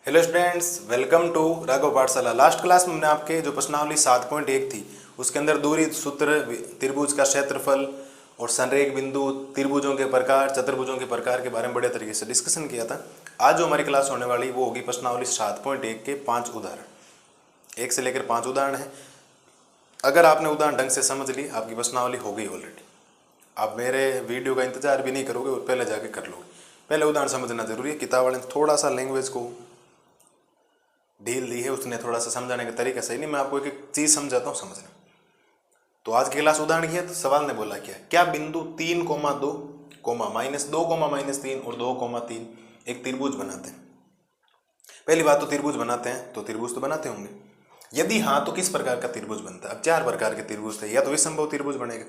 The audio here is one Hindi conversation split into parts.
Hello students, welcome to Raghav Pathshala. Last class में हमने आपके जो प्रश्नावली 7.1 थी उसके अंदर दूरी सूत्र, त्रिभुज का क्षेत्रफल और संरेख बिंदु, त्रिभुजों के प्रकार, चतुर्भुजों के प्रकार के बारे में बड़े तरीके से डिस्कशन किया था। आज जो हमारी क्लास होने वाली वो होगी प्रश्नावली 7.1 के 5 उदाहरण। 1 से लेकर 5 उदाहरण हैं। अगर आपने उदाहरण ढंग से समझ ली, आपकी प्रश्नावली हो गई ऑलरेडी। आप मेरे वीडियो का इंतजार भी नहीं करोगे और पहले जाके कर लोगे। पहले उदाहरण समझना जरूरी है। किताब वाले ने थोड़ा सा लैंग्वेज को ढील दी है, उसने थोड़ा सा समझाने का तरीका सही नहीं। मैं आपको एक एक चीज समझाता हूँ, समझना। तो आज की क्लास उदाहरण की है। तो सवाल ने बोला क्या बिंदु 3,2, -2, -3 और 2,3 एक त्रिभुज बनाते हैं। पहली बात तो त्रिभुज बनाते हैं, तो त्रिभुज तो बनाते होंगे। यदि हाँ तो किस प्रकार का त्रिभुज बनता है। अब 4 प्रकार के त्रिभुज थे। या तो विषमबाहु त्रिभुज बनेगा।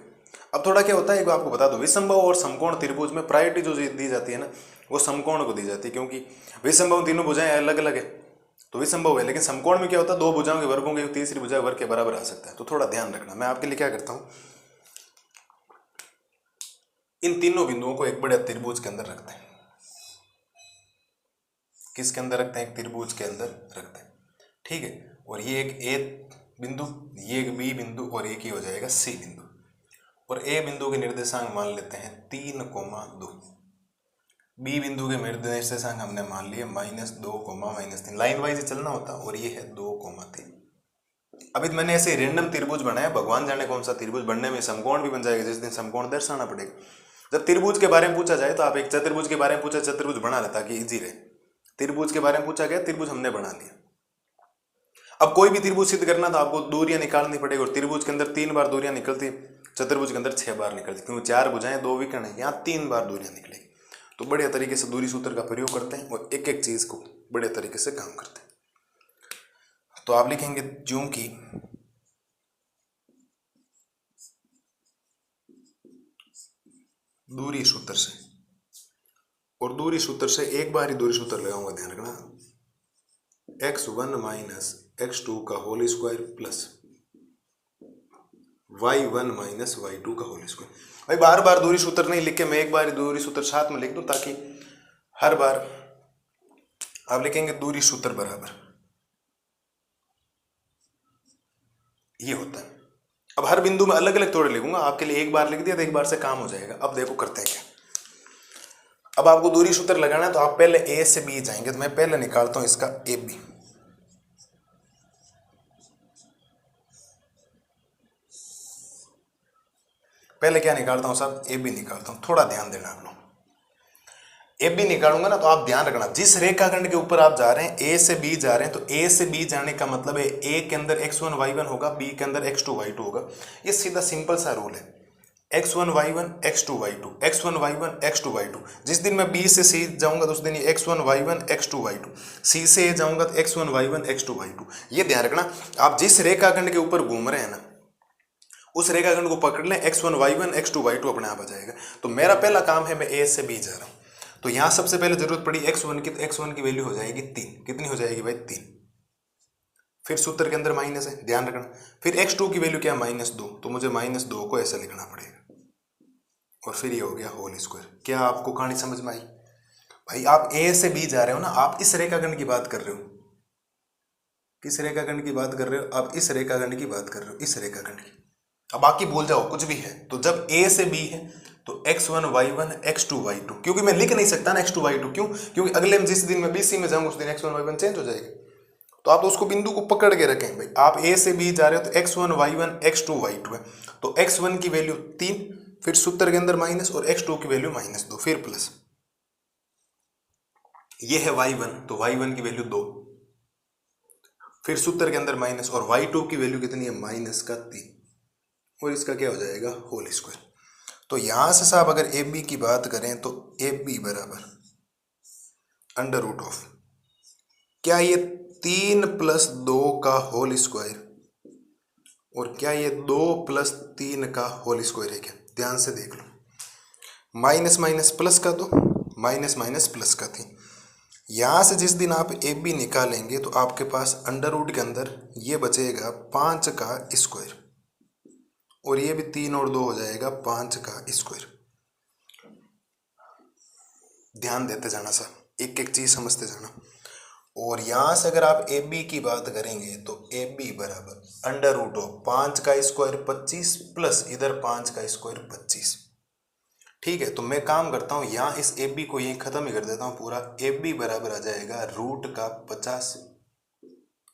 अब थोड़ा क्या होता है, एक आपको बता दो, विषमबाहु और समकोण त्रिभुज में प्रायोरिटी जो दी जाती है ना, वो समकोण को दी जाती है, क्योंकि विषमबाहु तीनों भुजाएं अलग अलग है तो विषमबाहु है। लेकिन समकोण में क्या होता है, दो भुजाओं के वर्गों की तीसरी भुजा वर्ग के बराबर आ सकता है। तो थोड़ा ध्यान रखना। मैं आपके लिए क्या करता हूं, इन तीनों बिंदुओं को एक बड़े त्रिभुज के अंदर रखते हैं। किसके अंदर रखते हैं? एक त्रिभुज के अंदर रखते हैं, ठीक है। और ये एक ए बिंदु, ये एक बी बिंदु और एक ही हो जाएगा सी बिंदु। और ए बिंदु के निर्देशांक मान लेते हैं 3,2। बी बिंदु के निर्देशांक हमने मान लिए -2, -3। लाइन वाइज चलना होता। और ये है 2,3। अभी तो मैंने ऐसे रेंडम त्रिभुज बनाया, भगवान जाने कौन सा त्रिभुज बनने में समकोण भी बन जाएगा, जिस दिन समकोण दर्शाना पड़ेगा। जब त्रिभुज के बारे में पूछा जाए तो आप एक चतुर्भुज के बारे में पूछा, चतुर्भुज बना लेता कि इजी रहे। त्रिभुज के बारे में पूछा गया, त्रिभुज हमने बना लिया। अब कोई भी त्रिभुज सिद्ध करना तो आपको दूरियां निकालनी पड़ेगी। और त्रिभुज के अंदर 3 बार दूरियां निकलती, चतुर्भुज के अंदर 6 बार निकलती, क्योंकि 4 भुजाएं 2 विकर्ण है, यहाँ 3 बार दूरियां निकलेगी। तो बढ़िया तरीके से दूरी सूत्र का प्रयोग करते हैं और एक एक चीज को बड़े तरीके से काम करते हैं। तो आप लिखेंगे क्योंकि दूरी सूत्र से, और दूरी सूत्र से एक बार ही दूरी सूत्र लगाऊंगा, ध्यान रखना, x1 - x2 का whole square plus y1 - y2 का होल स्क्वायर। भाई बार बार दूरी सूत्र नहीं लिख के मैं एक बार ही दूरी सूत्र साथ में लिख दूं, ताकि हर बार आप लिखेंगे दूरी सूत्र बराबर ये होता है। अब हर बिंदु में अलग अलग थोड़े लिखूंगा, आपके लिए एक बार लिख दिया तो एक बार से काम हो जाएगा। अब देखो करते हैं क्या। अब आपको दूरी सूत्र लगाना है तो आप पहले ए से बी जाएंगे। तो मैं पहले निकालता हूं इसका ए बी। पहले क्या निकालता हूं साहब? ए बी निकालता हूं। थोड़ा ध्यान देना आप लोग। ए बी निकालूंगा ना तो आप ध्यान रखना, जिस रेखाखंड के ऊपर आप जा रहे हैं, ए से बी जा रहे हैं, तो ए से बी जाने का मतलब है ए के अंदर x1 y1 होगा, बी के अंदर x2 y2 होगा। ये सीधा सिंपल सा रूल है, x1 y1 x2 y2, x1 y1 x2 y2। जिस दिन मैं बी से सी जाऊंगा तो उस दिन ये x1 y1 x2 y2, सी से ए जाऊंगा तो x1 y1 x2 y2। ये ध्यान रखना, आप जिस रेखाखंड के ऊपर घूम रहे हैं ना, उस रेखाखंड को पकड़ लें, x1 y1 x2 y2 अपने आप आ जाएगा। तो मेरा पहला काम है, मैं ए से बी जा रहा हूं, तो यहां सबसे पहले जरूरत पड़ी x1 की, तो x1 की वैल्यू हो जाएगी 3। कितनी हो जाएगी भाई? 3। फिर सूत्र के अंदर माइनस है, ध्यान रखना। फिर x2 की वैल्यू क्या? -2। तो मुझे -2 को ऐसा लिखना पड़ेगा। और फिर ये हो गया होल स्क्वायर। क्या आपको कहानी समझ में आई? भाई आप ए से बी जा रहे हो ना, आप इस रेखाखंड की बात कर रहे हो। किस रेखाखंड की बात कर रहे हो? आप इस रेखाखंड की बात कर रहे हो, इस रेखाखंड की। अब बाकी भूल जाओ, कुछ भी है। तो जब ए से बी है तो x1 y1 x2 y2, क्योंकि मैं लिख नहीं सकता ना x2 y2। क्यों? क्योंकि अगले जिस दिन मैं BC में जाऊंगा उस दिन x1 y1 चेंज हो जाएगा। तो आप उसको बिंदु को पकड़ के रखें। भाई आप ए से बी जा रहे हो तो x1 y1 x2 y2 है। तो x1 की वैल्यू 3, फिर सूत्र के अंदर माइनस, और x2 की वैल्यू -2, फिर प्लस। ये है y1, तो y1 की वैल्यू 2, फिर सूत्र के अंदर माइनस, और y2 की वैल्यू कितनी है? -3। और इसका क्या हो जाएगा? Whole square. तो यहां से साहब अगर ए बी की बात करें तो ए बी बराबर √, क्या ये 3 + 2 का होल स्क्वायर, और क्या ये 2 + 3 का होल स्क्वायर है? क्या? ध्यान से देख लो। माइनस माइनस प्लस का, तो माइनस माइनस प्लस का थी। यहां से जिस दिन आप ए बी निकालेंगे तो आपके पास √ के अंदर ये बचेगा 5 का स्क्वायर, और ये भी 3 और 2 हो जाएगा 5 का स्क्वायर। ध्यान देते जाना साहब, एक एक चीज समझते जाना। और यहां से अगर आप ए बी की बात करेंगे तो ए बी बराबर अंडर रूट ऑफ 5 का स्क्वायर 25 प्लस इधर 5 का स्क्वायर 25। ठीक है, तो मैं काम करता हूं यहाँ इस ए बी को यहीं खत्म ही कर देता हूं पूरा। ए बी बराबर आ जाएगा रूट का 50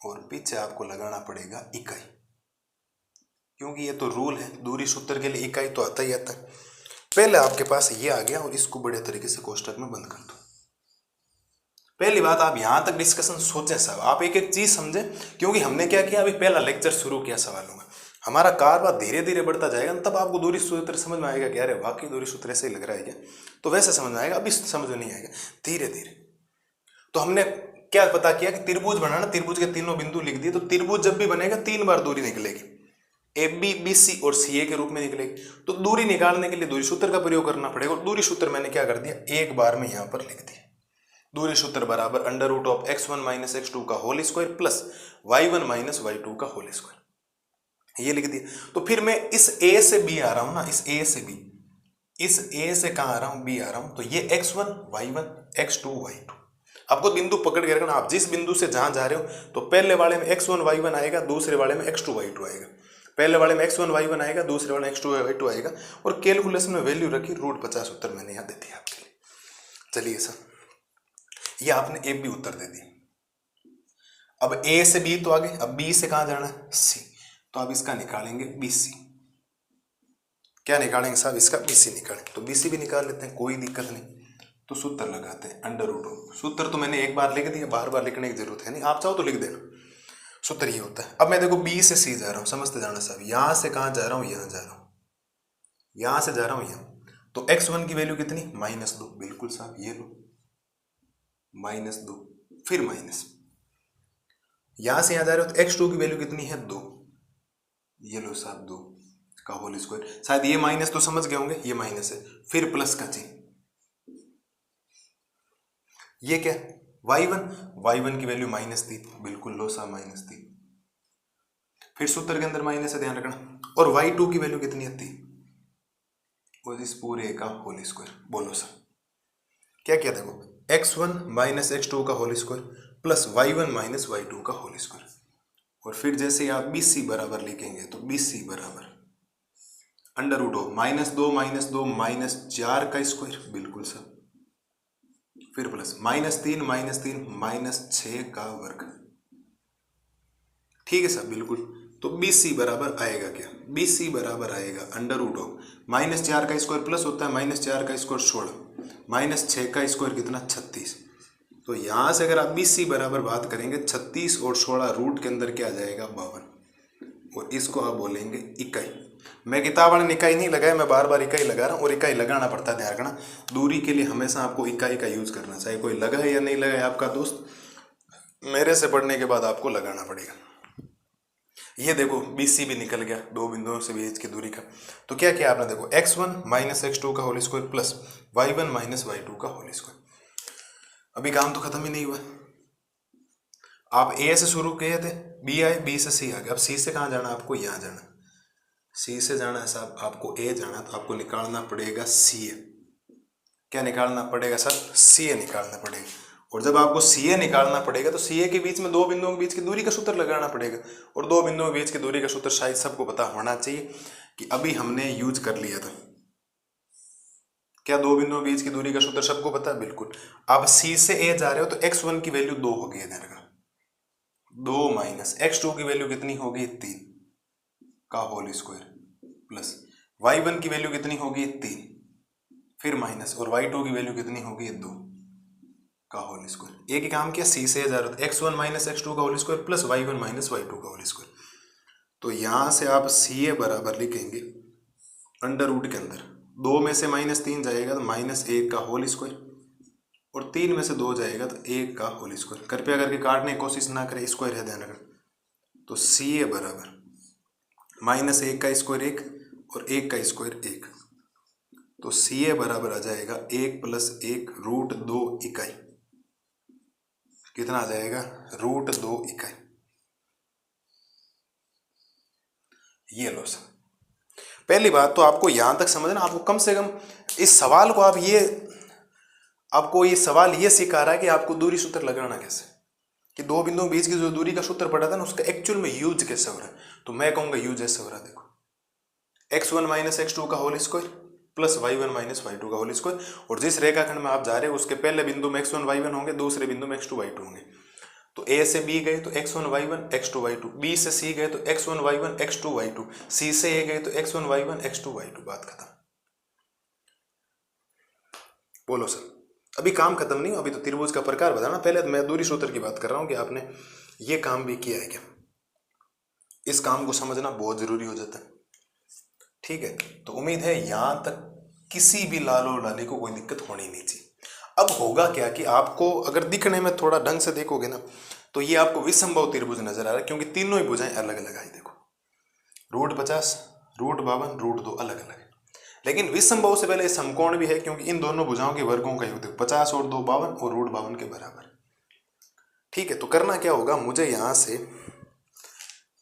और पीछे आपको लगाना पड़ेगा इकाई, क्योंकि ये तो रूल है, दूरी सूत्र के लिए इकाई तो आता ही आता है। पहले आपके पास ये आ गया और इसको बड़े तरीके से कोष्टक में बंद कर दो। पहली बात, आप यहां तक डिस्कशन सोचें साहब, आप एक एक चीज समझें, क्योंकि हमने क्या किया, अभी पहला लेक्चर शुरू किया सवालों में, हमारा कारवा धीरे धीरे बढ़ता जाएगा, तब आपको दूरी सूत्र समझ में आएगा कि अरे वाकई दूरी सूत्र ऐसे ही लग रहा है क्या, तो वैसे समझ में आएगा, अभी समझ में नहीं आएगा, धीरे धीरे। तो हमने क्या पता किया कि त्रिभुज बनाना, त्रिभुज के तीनों बिंदु लिख दिए, तो त्रिभुज जब भी बनेगा 3 बार दूरी निकलेगी, ए बी बी सी और सी ए के रूप में निकलेगी। तो दूरी निकालने के लिए दूरी सूत्र का प्रयोग करना पड़ेगा, और दूरी सूत्र मैंने क्या कर दिया, एक बार में यहां पर लिख दिया। दूरी सूत्र बराबर under root of x1 minus x2 का whole square plus y1 minus y2 का होल स्क्वायर, ये लिख दिया। तो फिर मैं इस a से b आ रहा हूं ना, इस a से b, इस a से कहां आ रहा हूं, b आ रहा हूं, तो ये x1 y1 x2 y2, आपको बिंदु पकड़ के रखना। आप जिस बिंदु से जहां जा रहे हो, तो पहले वाले में x1 y1 आएगा, दूसरे वाले में x2 y2 आएगा, पहले वाले में x1 y1 आएगा, दूसरे वाले में x2 y2 आएगा, और कैलकुलेशन में वैल्यू रखी रूट 50, उत्तर मैंने यहां दे दिया आपके लिए। चलिए सर, ये आपने ए बी उत्तर दे दी। अब ए से बी तो आ गए, अब बी से कहां जाना है, सी, तो अब इसका निकालेंगे बीसी। क्या निकालेंगे साहब, इसका बीसी निकालें, तो बीसी भी निकाल लेते हैं, कोई दिक्कत नहीं। तो सूत्र लगाते हैं अंडर रूट ऑफ, सूत्र तो मैंने एक बार लिख दिया, बार बार लिखने की जरूरत है नहीं, आप चाहो तो लिख देना। सूत्र ये होता है, अब मैं देखो बी से सी जा रहा हूं, समझते जाना साहब, यहां से कहां जा रहा हूं, यहां जा रहा हूं, यहां से जा रहा हूं यहां, तो x1 की वैल्यू कितनी, -2, बिल्कुल साहब, ये लो -2, फिर माइनस, यहां से यहां जा रहे हो तो x2 की वैल्यू कितनी है, 2, ये लो साहब 2 का होल स्क्वायर, शायद ये माइनस तो समझ गए होंगे, ये माइनस है, फिर प्लस का चिन्ह, ये क्या y1 की वैल्यू -3, बिल्कुल लो साहब -3, फिर सूत्र के अंदर माइनस है, ध्यान रखना, और y2 की वैल्यू कितनी है, 3, और इस पूरे का होल स्क्वायर। बोलो सर क्या क्या, देखो x1 माइनस x2 का whole square plus y1 minus y2 का होल स्क्वायर, और फिर जैसे आप BC बराबर लिखेंगे तो BC बराबर अंडर रूट ऑफ -2 -4 का स्क्वायर, बिल्कुल सर, फिर प्लस -3 -6 का वर्ग, ठीक है सर, बिल्कुल। तो BC बराबर आएगा क्या, BC बराबर आएगा अंडर रूट ऑफ -4 का स्क्वायर प्लस होता है -4 का स्क्वायर 16 -6 का स्क्वायर कितना, 36। तो यहां से अगर आप BC बराबर बात करेंगे 36 और 16 रूट के अंदर क्या आ जाएगा, 52, और इसको आप बोलेंगे इकाई। मैं किताब वाले ने इकाई नहीं लगाया, मैं बार बार इकाई लगा रहा हूँ, और इकाई लगाना पड़ता है, ध्यान रखना, दूरी के लिए हमेशा आपको इकाई का यूज करना चाहिए, कोई लगा है या नहीं लगा है आपका दोस्त, मेरे से पढ़ने के बाद आपको लगाना पड़ेगा। ये देखो BC भी निकल गया, दो बिंदुओं से बीच की दूरी का। तो क्या किया आपने, देखो x1 माइनस x2 का whole square plus y1 minus y2 का होल स्क्वायर। अभी काम तो खत्म ही नहीं हुआ, आप A से शुरू किए थे, B आए, B से C आ गया, अब C से कहाँ जाना, आपको यहाँ जाना, C से जाना है साहब, आपको A जाना, तो आपको निकालना पड़ेगा CA। क्या निकालना पड़ेगा सर, CA निकालना पड़ेगा, और जब आपको CA निकालना पड़ेगा तो CA के बीच में दो बिंदुओं के बीच की दूरी का सूत्र लगाना पड़ेगा, और दो बिंदुओं के बीच की दूरी का सूत्र शायद सबको पता होना चाहिए कि अभी हमने यूज कर लिया था। क्या दो बिंदुओं के बीच की दूरी का सूत्र सबको पता है, बिल्कुल। आप C से A जा रहे हो तो x1 की वैल्यू 2 होगी, ध्यान रखना, 2 माइनस x2 की वैल्यू कितनी होगी, 3 का होल स्क्वायर प्लस y1 की वैल्यू कितनी होगी, 3, फिर माइनस, और y2 की वैल्यू कितनी होगी, 2 का होल स्क्वायर। एक ही काम किया, C से जा रहा था, x1 माइनस x2 का whole square plus y1 minus y2 का होल स्क्वायर। तो यहां से आप CA बराबर लिखेंगे अंडर रूट के अंदर 2 में से -3 जाएगा तो -1 का होल स्क्वायर, और 3 में से 2 जाएगा तो 1 का होल स्क्वायर। कृपया करके काटने की कोशिश ना करें, स्क्वायर है, ध्यान रखना। तो CA बराबर -1 का स्क्वायर 1 और 1 का स्क्वायर 1, तो CA बराबर आ जाएगा 1 + 1 √2 इकाई। कितना आ जाएगा, √2 इकाई। ये लो सर, पहली बात तो आपको यहां तक समझना, आपको कम से कम इस सवाल को आपको ये सवाल ये सिखा रहा है कि आपको दूरी सूत्र लगाना कैसे। कि दो बिंदुओं के बीच की जो दूरी का सूत्र पड़ा था ना, उसका एक्चुअल में यूज कैसे हो रहा है, तो मैं कहूंगा यूज ऐसे हो रहा है। देखो x1 माइनस x2 का whole square plus y1 minus y2 का होल स्क्वायर, और जिस रेखाखंड में आप जा रहे हो उसके पहले बिंदु में x1 y1 होंगे, दूसरे बिंदु में x2 y2 होंगे। तो a से b गए तो x1 y1 x2 y2, b से c गए तो x1 y1 x2 y2, c से a गए तो x1 y1 x2 y2। बात खत्म। बोलो सर, अभी काम खत्म नहीं हो, अभी तो त्रिभुज का प्रकार बताना। पहले मैं दूरी सूत्र की बात कर रहा हूं कि आपने ये काम भी किया है क्या। इस काम को समझना बहुत जरूरी हो जाता है, ठीक है। तो उम्मीद है यहां तक किसी भी लाल और लाली को कोई दिक्कत होनी नहीं चाहिए। अब होगा क्या कि आपको अगर दिखने में थोड़ा ढंग से देखोगे ना, तो ये आपको विसंभव त्रिभुज नजर आ रहा है, क्योंकि तीनों ही भुजाएं अलग अलग आई। देखो √50, √52, √2 अलग अलग है। लेकिन विसंभव से पहले समकोण भी है, क्योंकि इन दोनों भुजाओं के वर्गों का योग 50 और 2 52 और √52 के बराबर। ठीक है, तो करना क्या होगा, मुझे यहां से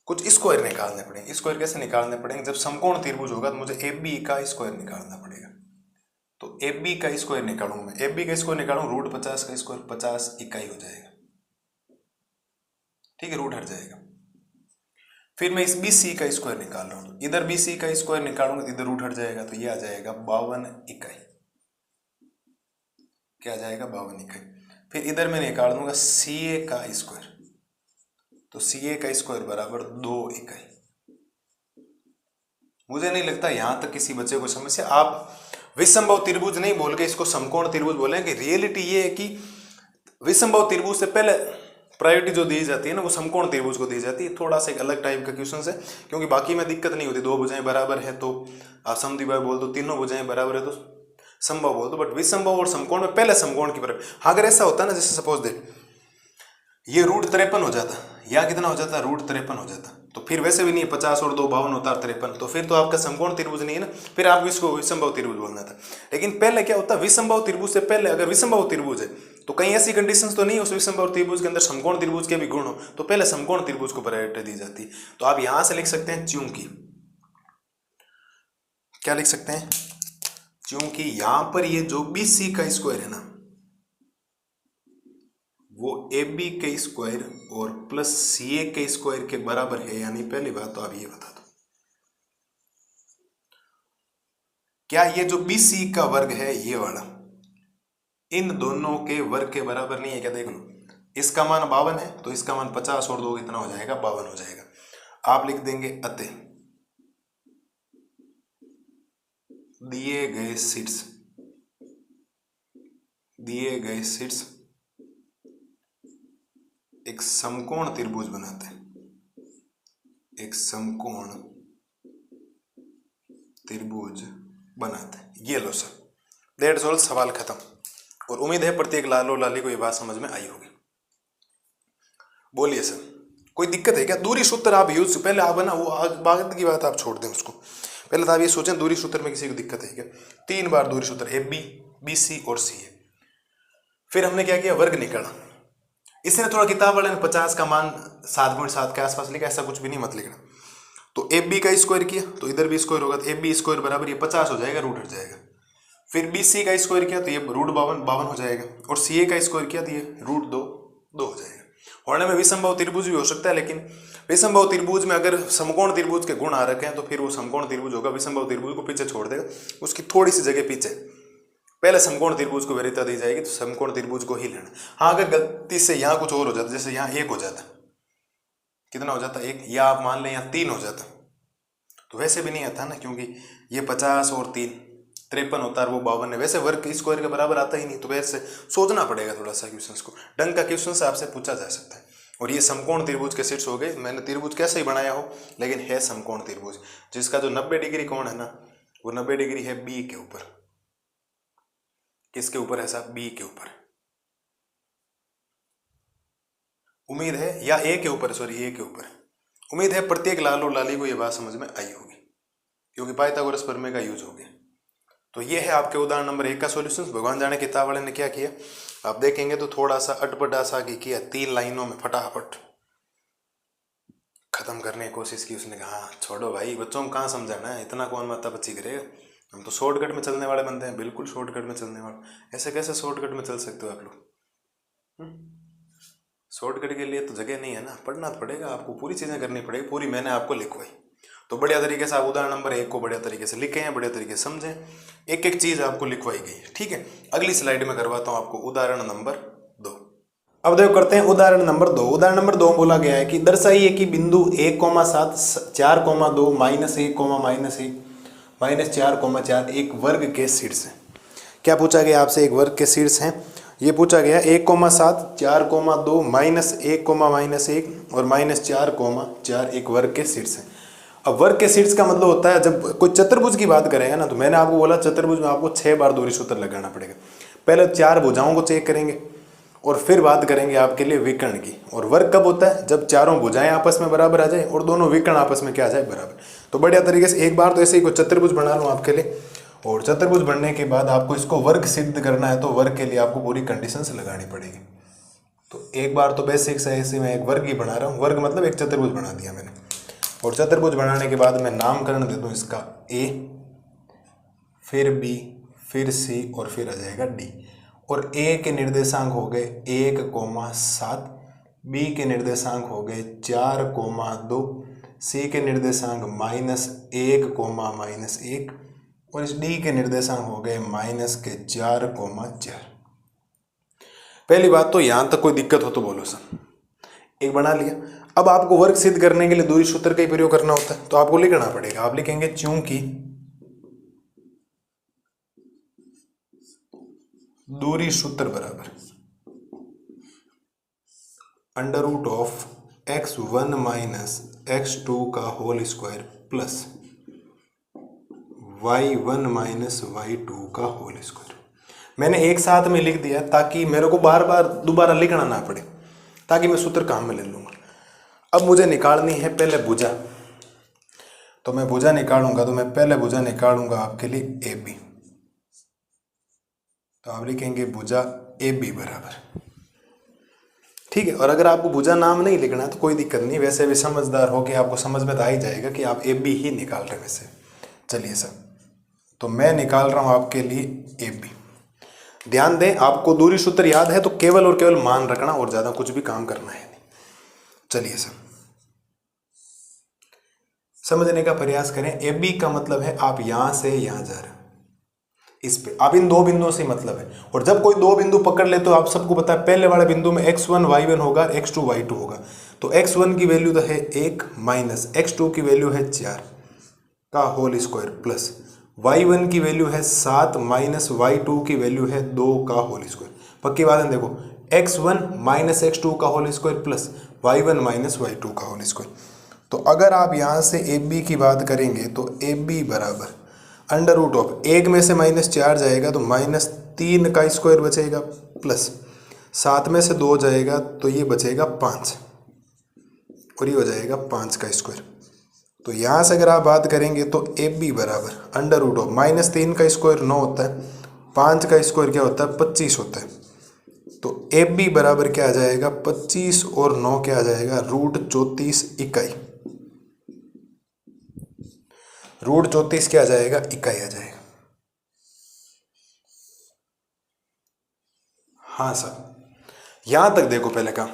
कुछ स्क्वायर निकालने पड़ेंगे। स्क्वायर कैसे निकालने पड़ेंगे, जब समकोण त्रिभुज होगा तो मुझे AB का स्क्वायर निकालना पड़ेगा। तो AB का स्क्वायर निकालूंगा मैं, AB का स्क्वायर निकालूं, √50 का स्क्वायर 50 इकाई हो जाएगा, ठीक है, रूट हट जाएगा। फिर मैं इस BC का स्क्वायर निकाल रहा हूं, तो इधर BC का स्क्वायर निकालूंगा तो इधर रूट हट जाएगा, तो ये आ जाएगा 52 इकाई। क्या आ जाएगा, 52 इकाई। फिर इधर मैं निकाल दूंगा CA का स्क्वायर, तो CA का स्क्वायर बराबर 2 इकाई। मुझे नहीं लगता यहां तक किसी बच्चे को समस्या। आप विसंभव त्रिभुज नहीं बोल के इसको समकोण त्रिभुज बोलेंगे। रियलिटी ये है कि विसंभव त्रिभुज से पहले प्रायोरिटी जो दी जाती है ना, वो समकोण त्रिभुज को दी जाती है। थोड़ा सा एक अलग टाइप का क्वेश्चन है, क्योंकि बाकी में दिक्कत नहीं होती। दो भुजाएं बराबर है तो आप समद्विबाहु बोल दो, तीनों भुजाएं बराबर है तो समबाहु बोल दो। बट विसंभव और समकोण में पहले समकोण की प्रायोरिटी। हाँ, अगर ऐसा होता ना, जैसे सपोज दे ये √53 हो जाता, या कितना हो जाता, √53 हो जाता, तो फिर वैसे भी नहीं है, 50 और 2 52 होता 53, तो फिर तो आपका समकोण त्रिभुज नहीं है ना, फिर आपको इसको विसंभव त्रिभुज बोलना था। लेकिन पहले क्या होता, विसंभव त्रिभुज से पहले अगर विसंभव त्रिभुज है तो कहीं ऐसी कंडीशंस तो नहीं उस विसंभव त्रिभुज के अंदर समकोण त्रिभुज के भी गुण हो, तो पहले समकोण त्रिभुज को प्रायोरिटी दी जाती है। तो आप यहां से लिख सकते हैं चूंकि, क्या लिख सकते हैं, चूंकि यहां पर ये जो BC का स्क्वायर है ना, वो AB के स्क्वायर और प्लस CA के स्क्वायर के बराबर है। यानी पहली बात तो आप ये बता दो, क्या ये जो BC का वर्ग है ये वाला इन दोनों के वर्ग के बराबर नहीं है क्या। देख लो, इसका मान 52 है तो इसका मान 50 और 2 कितना हो जाएगा, 52 हो जाएगा। आप लिख देंगे अतः दिए गए शीर्ष एक समकोण त्रिभुज बनाते हैं, एक समकोण त्रिभुज बनाते हैं। ये लो सर, दैट्स ऑल, सवाल खत्म। और उम्मीद है प्रत्येक लाल और लाली को ये बात समझ में आई होगी। बोलिए सर, कोई दिक्कत है क्या। दूरी सूत्र आप यूज, पहले आप ना वो बाद की बात आप छोड़ दें उसको, पहले तो आप ये सोचें दूरी सूत्र में किसी को दिक्कत है क्या। 3 बार दूरी सूत्र AB BC और CA। फिर हमने क्या किया, वर्ग निकाला। इसने थोड़ा किताब वाले ने 50 का मान 7.7 के आसपास लिखा, ऐसा कुछ भी नहीं मत लिखना। तो AB का स्क्वायर किया तो इधर भी स्क्वायर होगा, तो AB स्क्वायर बराबर ये 50 हो जाएगा, रूट हट जाएगा। फिर BC का स्क्वायर किया तो ये √52 हो जाएगा, और CA का स्क्वायर किया तो ये √2 हो जाएगा। होने में विसंभव त्रिभुज भी हो सकता है, लेकिन विसंभव त्रिभुज में अगर समकोण त्रिभुज के गुण आ रखे हैं तो फिर वो समकोण त्रिभुज होगा। विसंभव त्रिभुज को पीछे छोड़ देगा, उसकी थोड़ी सी जगह पीछे पहले समकोण त्रिभुज को वरीयता दी जाएगी, तो समकोण त्रिभुज को ही लेना। हाँ, अगर गलती से यहाँ कुछ और हो जाता, जैसे यहाँ 1 हो जाता, कितना हो जाता 1, या आप मान लें यहाँ 3 हो जाता, तो वैसे भी नहीं आता ना, क्योंकि ये 50 और 3 53 होता है, वो 52 है। वैसे वर्ग स्क्वायर के बराबर आता ही नहीं, तो वैसे सोचना पड़ेगा थोड़ा सा क्वेश्चन को। ढंग का क्वेश्चन से आपसे पूछा जा सकता है। और ये समकोण त्रिभुज के शीर्ष हो गए। मैंने त्रिभुज कैसे ही बनाया हो, लेकिन है समकोण त्रिभुज, जिसका जो 90 डिग्री कोण है ना, वो 90 डिग्री है B के ऊपर। किसके ऊपर है साहब, B के ऊपर। उम्मीद है, या A के ऊपर, सॉरी A के ऊपर। उम्मीद है प्रत्येक लाल और लाली को ये बात समझ में आई होगी, क्योंकि पाइथागोरस प्रमेय का यूज हो गया। तो ये है आपके उदाहरण नंबर 1 का सॉल्यूशन। भगवान जाने किताब वाले ने क्या किया, आप देखेंगे तो थोड़ा सा अटपटा सा किया, 3 लाइनों में फटाफट खत्म करने की कोशिश की। उसने कहा हाँ छोड़ो भाई, बच्चों को कहाँ समझाना है, इतना कौन माता बच्ची करेगा, हम तो शॉर्टकट में चलने वाले बंदे हैं, बिल्कुल शॉर्टकट में चलने वाले। ऐसे कैसे शॉर्टकट में चल सकते हो आप लोग, शॉर्टकट के लिए तो जगह नहीं है ना, पढ़ना तो पड़ेगा आपको, पूरी चीज़ें करनी पड़ेगी, पूरी मैंने आपको लिखवाई। तो बढ़िया तरीके से आप उदाहरण नंबर 1 को बढ़िया तरीके से लिखें हैं, बढ़िया तरीके से समझें, एक एक चीज़ आपको लिखवाई गई। ठीक है, अगली स्लाइड में करवाता हूँ आपको उदाहरण नंबर 2। अब देखो करते हैं उदाहरण नंबर 2। उदाहरण नंबर 2 बोला गया है कि दर्शाइए कि बिंदु 1,7 4,2 -1, -4, एक वर्ग के शीर्ष है। क्या पूछा गया आपसे? एक वर्ग के शीर्ष हैं। ये पूछा गया 1,7 4,2 -1, -1 और -4, एक वर्ग के शीर्ष है। अब वर्ग के शीर्ष का मतलब होता है जब कोई चतुर्भुज की बात करेंगे ना, तो मैंने आपको बोला चतुर्भुज में आपको 6 बार दूरी सूत्र लगाना पड़ेगा। पहले 4 भुजाओं को चेक करेंगे और फिर बात करेंगे आपके लिए विकर्ण की। और वर्ग कब होता है? जब चारों भुजाएं आपस में बराबर आ जाए और दोनों विकर्ण आपस में क्या आ जाए? बराबर। तो बढ़िया तरीके से एक बार तो ऐसे ही कोई चतुर्भुज बना लूँ आपके लिए, और चतुर्भुज बनने के बाद आपको इसको वर्ग सिद्ध करना है, तो वर्ग के लिए आपको पूरी कंडीशंस लगानी पड़ेगी। तो एक बार तो बेसिक से ऐसे मैं एक वर्ग ही बना रहा हूँ, वर्ग मतलब एक चतुर्भुज बना दिया मैंने। और चतुर्भुज बनाने के बाद मैं नामकरण दे दूँ इसका ए, फिर बी, फिर सी और फिर आ जाएगा डी। और ए के निर्देशांक हो गए 1,7, बी के निर्देशांक हो गए 4,2, सी के निर्देशांक -1, और इस डी के निर्देशांक हो गए -4,4। पहली बात तो यहां तक कोई दिक्कत हो तो बोलो सर। एक बना लिया। अब आपको वर्ग सिद्ध करने के लिए दूरी सूत्र का ही प्रयोग करना होता है, तो आपको लिखना पड़ेगा। आप लिखेंगे चूंकि दूरी सूत्र बराबर √ x1 - x2 का whole square plus y1 - y2 का होल स्क्वायर। मैंने एक साथ में लिख दिया ताकि मेरे को बार बार दोबारा लिखना ना पड़े, ताकि मैं सूत्र काम में ले लूँगा। अब मुझे निकालनी है पहले भुजा, तो मैं भुजा निकालूंगा, तो मैं पहले भुजा निकालूंगा आपके लिए ए बी। तो आप लिखेंगे भुजा ए बी बराबर, ठीक है। और अगर आपको भुजा नाम नहीं लिखना है तो कोई दिक्कत नहीं, वैसे भी समझदार हो कि आपको समझ में तो आ ही जाएगा कि आप ए बी ही निकाल रहे हैं वैसे। चलिए सर, तो मैं निकाल रहा हूं आपके लिए ए बी। ध्यान दें, आपको दूरी सूत्र याद है तो केवल और केवल मान रखना और ज्यादा कुछ भी काम करना है नहीं। चलिए सर, समझने का प्रयास करें। ए बी का मतलब है आप यहां से यहां जा रहे हैं, इस पे आप इन दो बिंदुओं से मतलब है। और जब कोई दो बिंदु पकड़ ले तो आप सबको पता है पहले वाले बिंदु में x1 y1 होगा, x2 y2 होगा। तो x1 की वैल्यू तो है 1 माइनस x2 की वैल्यू है 4 का होल स्क्वायर प्लस y1 की वैल्यू है 7 माइनस y2 की वैल्यू है 2 का होल स्क्वायर। पक्की बात है, देखो x1 माइनस x2 का whole square plus y1 minus y2 का होल स्क्वायर। तो अगर आप यहाँ से ए बी की बात करेंगे तो ए बी बराबर √ 1 में से -4 जाएगा तो -3 का स्क्वायर बचेगा प्लस 7 में से 2 जाएगा तो ये बचेगा 5 और ये हो जाएगा 5 का स्क्वायर। तो यहाँ से अगर आप बात करेंगे तो ए बी बराबर √ -3 का स्क्वायर 9 होता है, 5 का स्क्वायर क्या होता है 25 होता है। तो ए बी बराबर क्या आ जाएगा 25 और 9 क्या आ जाएगा √34 इकाई। √34 क्या आ जाएगा इकाई आ जाएगा। हाँ सर, यहां तक देखो पहले का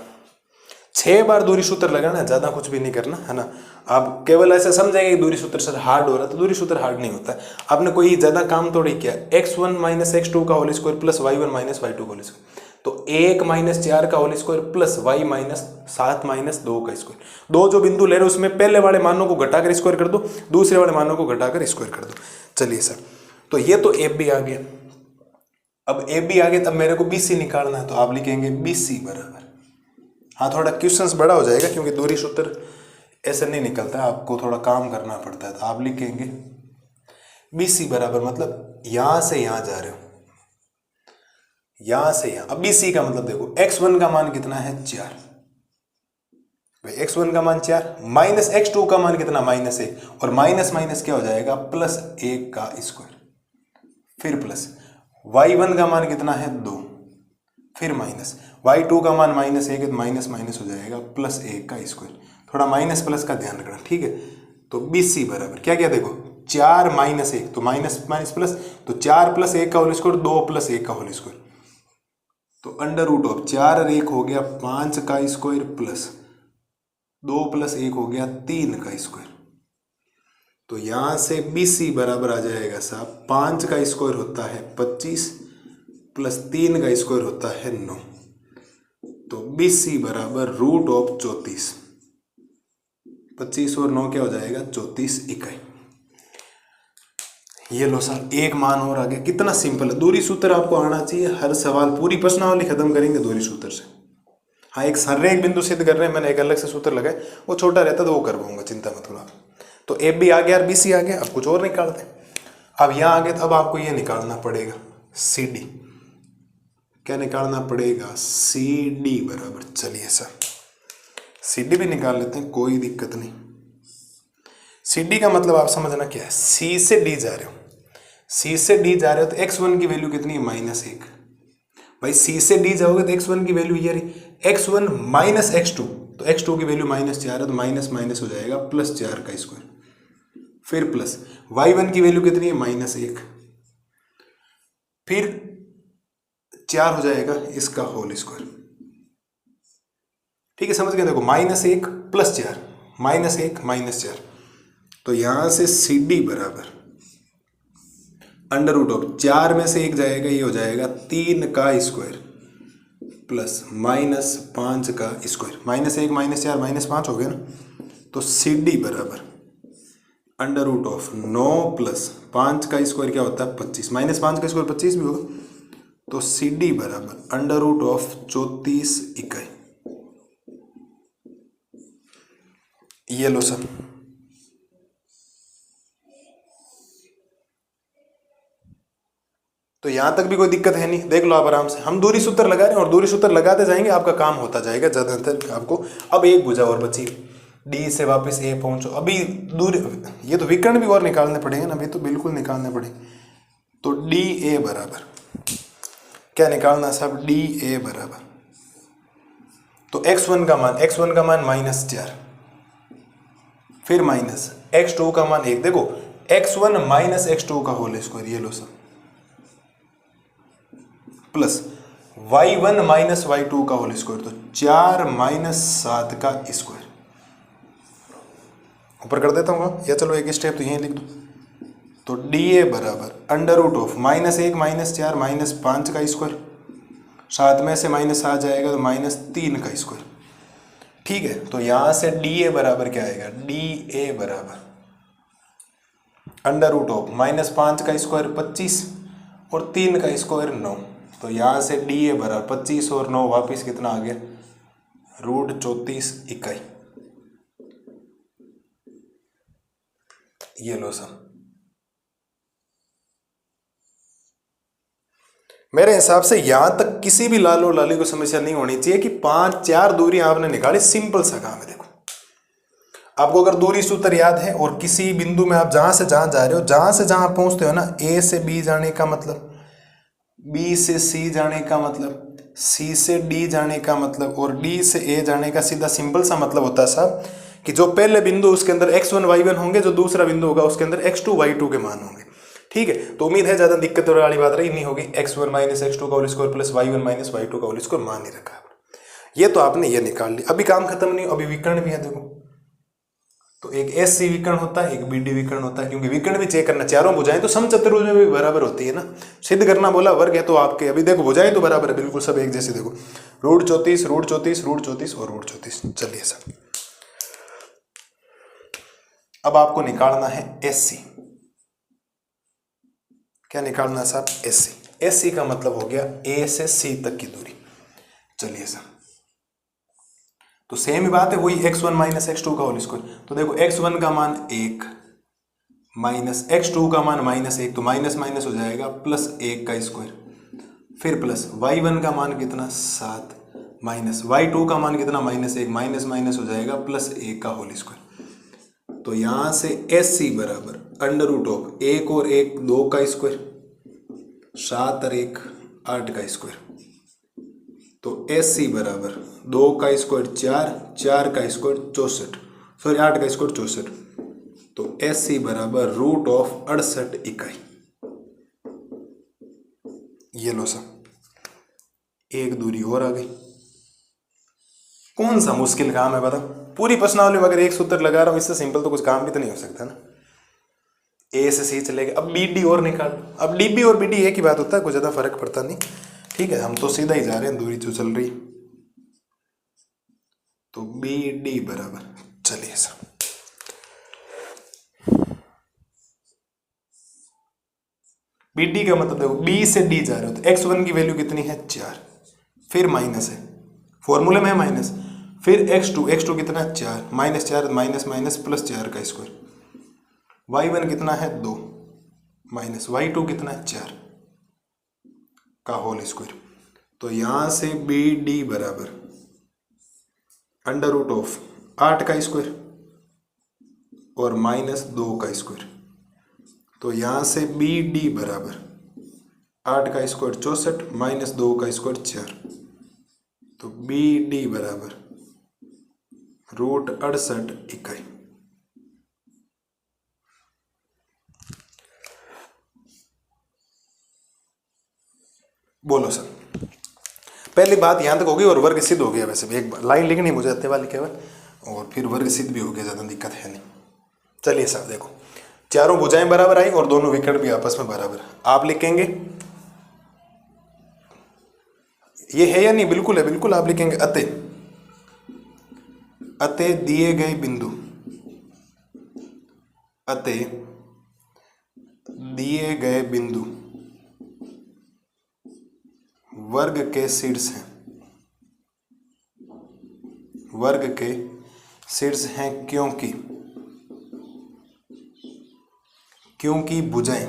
6 बार दूरी सूत्र लगाना है, ज्यादा कुछ भी नहीं करना है ना। आप केवल ऐसे समझेंगे कि दूरी सूत्र सर हार्ड हो रहा है, तो दूरी सूत्र हार्ड नहीं होता है। आपने कोई ज्यादा काम थोड़ी किया। x1 माइनस x2 का whole square plus y1 minus y2 का होल स्क्वायर, तो 1 माइनस 4 का whole square plus y minus 7 minus 2 का स्क्वायर। दो जो बिंदु ले रहे हो उसमें पहले वाले मानों को घटाकर स्क्वायर कर दो, दूसरे वाले मानों को घटाकर स्क्वायर कर दो। चलिए सर, तो ये तो ए बी आ गया। अब ए बी आ गया, तब मेरे को बी सी निकालना है, तो आप लिखेंगे बी सी बराबर। हाँ, थोड़ा क्वेश्चंस बड़ा हो जाएगा क्योंकि दूरी सूत्र ऐसे नहीं निकलता है, आपको थोड़ा काम करना पड़ता है। तो आप लिखेंगे बी सी बराबर, मतलब यहां से यहां जा रहे हो, यहां से यहां। अब बी सी का मतलब देखो x1 का मान कितना है 4, भाई x1 का मान 4 माइनस x2 का मान कितना -1, और माइनस माइनस क्या हो जाएगा +1 का स्क्वायर, फिर प्लस y1 का मान कितना है 2, फिर माइनस y2 का मान -1 है, माइनस माइनस हो जाएगा +1 का स्क्वायर। थोड़ा माइनस प्लस का ध्यान रखना, ठीक है। तो बी सी बराबर क्या क्या देखो 4 माइनस 1, तो माइनस माइनस प्लस, तो 4 + 1 का होल स्क्वायर 2 + 1 का होल स्क्वायर, तो अंडर रूट ऑफ 4 और 1 हो गया 5 का स्क्वायर प्लस 2 प्लस 1 हो गया 3 का स्क्वायर। तो यहां से BC बराबर आ जाएगा साहब 5 का स्क्वायर होता है 25 प्लस 3 का स्क्वायर होता है 9। तो BC बराबर रूट ऑफ 34। 25 और 9 क्या हो जाएगा 34 इकाई। ये लो सर एक मान और आ गया। कितना सिंपल है। दूरी सूत्र आपको आना चाहिए। हर सवाल पूरी प्रश्नावली खत्म करेंगे दूरी सूत्र से। हाँ एक सर्रेख बिंदु सिद्ध कर रहे हैं, मैंने एक अलग से सूत्र लगाए, वो छोटा रहता तो वो कर पाऊंगा, चिंता मत करो आप। तो AB आ गया और BC आ गया। अब कुछ और निकालते हैं। अब यहाँ आ गए तो अब आपको ये निकालना पड़ेगा CD। क्या निकालना पड़ेगा CD बराबर, चलिए सर CD भी निकाल लेते हैं, कोई दिक्कत नहीं। CD का मतलब आप समझना क्या है, C से D जा रहे हो, C से D जा रहे हो तो x1 की वैल्यू कितनी है -1। भाई C से D जाओगे तो x1 की वैल्यू ये रही x1 माइनस x2, तो x2 की वैल्यू -4 है तो माइनस माइनस हो जाएगा +4 का स्क्वायर। फिर प्लस y1 की वैल्यू कितनी है -1, फिर 4 हो जाएगा इसका होल स्क्वायर। ठीक है समझ गए। देखो -1 + 4 -1 -4। तो यहां से CD बराबर अंडर रूट ऑफ 4 में से 1 जाएगा, ये हो जाएगा 3 का स्क्वायर प्लस -5 का स्क्वायर। -1 -4 -5 हो गया ना। तो CD बराबर अंडर रूट ऑफ 9 प्लस 5 का स्क्वायर क्या होता है 25, -5 का स्क्वायर 25 भी होगा। तो CD बराबर अंडर रूट ऑफ 34 इकाई। ये लो सर तो यहां तक भी कोई दिक्कत है नहीं, देख लो आप आराम से। हम दूरी सूत्र लगा रहे हैं और दूरी सूत्र लगाते जाएंगे, आपका काम होता जाएगा ज्यादातर आपको। अब एक भुजा और बची, D से वापस A पहुंचो। अभी दूरी, ये तो विकर्ण भी और निकालने पड़ेंगे ना, अभी तो बिल्कुल निकालने पड़ेंगे। तो DA बराबर क्या निकालना साहब, DA बराबर तो x1 का मान -4, फिर माइनस x2 का मान 1। देखो x1 माइनस x2 का होल स्क्वायर, ये लो सब, प्लस y1 माइनस y2 का होल स्क्वायर, तो 4 - 7 का स्क्वायर। ऊपर कर देता हूँ या चलो एक स्टेप तो यहीं लिख दो। तो DA बराबर अंडर रूट ऑफ -1 -4 -5 का स्क्वायर, 7 में से माइनस आ जाएगा तो -3 का स्क्वायर। ठीक है। तो यहां से DA बराबर क्या आएगा, DA बराबर अंडर रूट ऑफ -5 का स्क्वायर 25 और 3 का स्क्वायर 9। तो यहां से DA बराबर 25 और 9 वापिस कितना आ गया, √34 इकाई। ये लो सर, मेरे हिसाब से यहां तक किसी भी लाल और लाली को समस्या नहीं होनी चाहिए कि 4 दूरी आपने निकाली। सिंपल सा काम है। देखो आपको अगर दूरी सूत्र याद है और किसी बिंदु में आप जहां से जहां जा रहे हो, जहां से जहां पहुंचते हो ना, A से B जाने का मतलब, B से C जाने का मतलब, C से D जाने का मतलब और D से A जाने का सीधा सिंपल सा मतलब होता है साहब कि जो पहले बिंदु उसके अंदर x1 y1 होंगे, जो दूसरा बिंदु होगा उसके अंदर x2 y2 के मान होंगे। ठीक है। तो उम्मीद है ज्यादा दिक्कत वाली बात रही नहीं होगी। x1 माइनस x2 का whole square plus y1 minus y2 का होल स्क्वायर मान नहीं रखा। ये तो आपने ये निकाल लिया। अभी काम खत्म नहीं, अभी विकर्ण भी है। देखो तो एक SC विकर्ण होता है, एक BD विकर्ण होता है, क्योंकि विकर्ण भी चेक करना, चारों भुजाएं तो समचतुर्भुज में भी बराबर होती है ना। सिद्ध करना बोला, वर्ग है तो आपके, अभी देखो भुजाएं तो बराबर है बिल्कुल सब एक जैसे। देखो √34 √34 √34 और √34। चलिए सर अब आपको निकालना है SC। क्या निकालना है साहब, SC। SC का मतलब हो गया A से C तक की दूरी। चलिए सर तो सेम ही बात है, वही x1 माइनस x2 का होल स्क्वायर। तो देखो x1 का मान 1 माइनस x2 का मान -1, तो माइनस माइनस हो जाएगा +1 का स्क्वायर। फिर प्लस y1 का मान कितना 7 माइनस y2 का मान कितना -1, माइनस माइनस हो जाएगा +1 का होल स्क्वायर। तो यहां से SC बराबर अंडर रूट ऑफ 1 और 1 2 का स्क्वायर, 7 और 1 8 का स्क्वायर। तो SC बराबर 2 का स्क्वायर 4, 4 का स्क्वायर 64, सॉरी 8 का स्क्वायर 64। तो SC बराबर रूट ऑफ 68 इकाई। ये लो सर एक दूरी और आ गई। कौन सा मुश्किल काम है बताओ? पूरी प्रश्नावली में अगर एक सूत्र लगा रहा हूं, इससे सिंपल तो कुछ काम भी तो नहीं हो सकता ना। ए से सी चलेगा। अब बी डी और निकाल। अब डी बी और बी डी एक ही बात होता है, कुछ ज्यादा फर्क पड़ता नहीं। ठीक है, हम तो सीधा ही जा रहे हैं, दूरी जो चल रही। तो बी डी बराबर, चलिए सर बी डी का मतलब देखो, बी से डी जा रहे हो तो x1 की वैल्यू कितनी है 4, फिर माइनस है, फॉर्मूले में है माइनस, फिर x2 कितना है 4, -4 माइनस माइनस प्लस 4 का स्क्वायर, y1 कितना है 2 माइनस y2 कितना है 4 का होल स्क्वायर। तो यहां से बी डी बराबर √8 का स्क्वायर और -2 का स्क्वायर। तो यहां से बी डी बराबर 8 का स्क्वायर 64 -2 का स्क्वायर 4। तो बी डी बराबर √68 इकाई। बोलो सर, पहली बात यहां तक होगी और वर्ग सिद्ध हो गया। वैसे भी एक लाइन लिखनी मुझे आते वाली केवल, और फिर वर्ग सिद्ध भी हो गया, ज्यादा दिक्कत है नहीं। चलिए सर देखो, चारों भुजाएं बराबर आई और दोनों विकर्ण भी आपस में बराबर। आप लिखेंगे, ये है या नहीं? बिल्कुल है, बिल्कुल आप लिखेंगे अतः दिए गए बिंदु, अतः दिए गए बिंदु वर्ग के शीर्ष हैं, वर्ग के शीर्ष हैं क्योंकि भुजाएं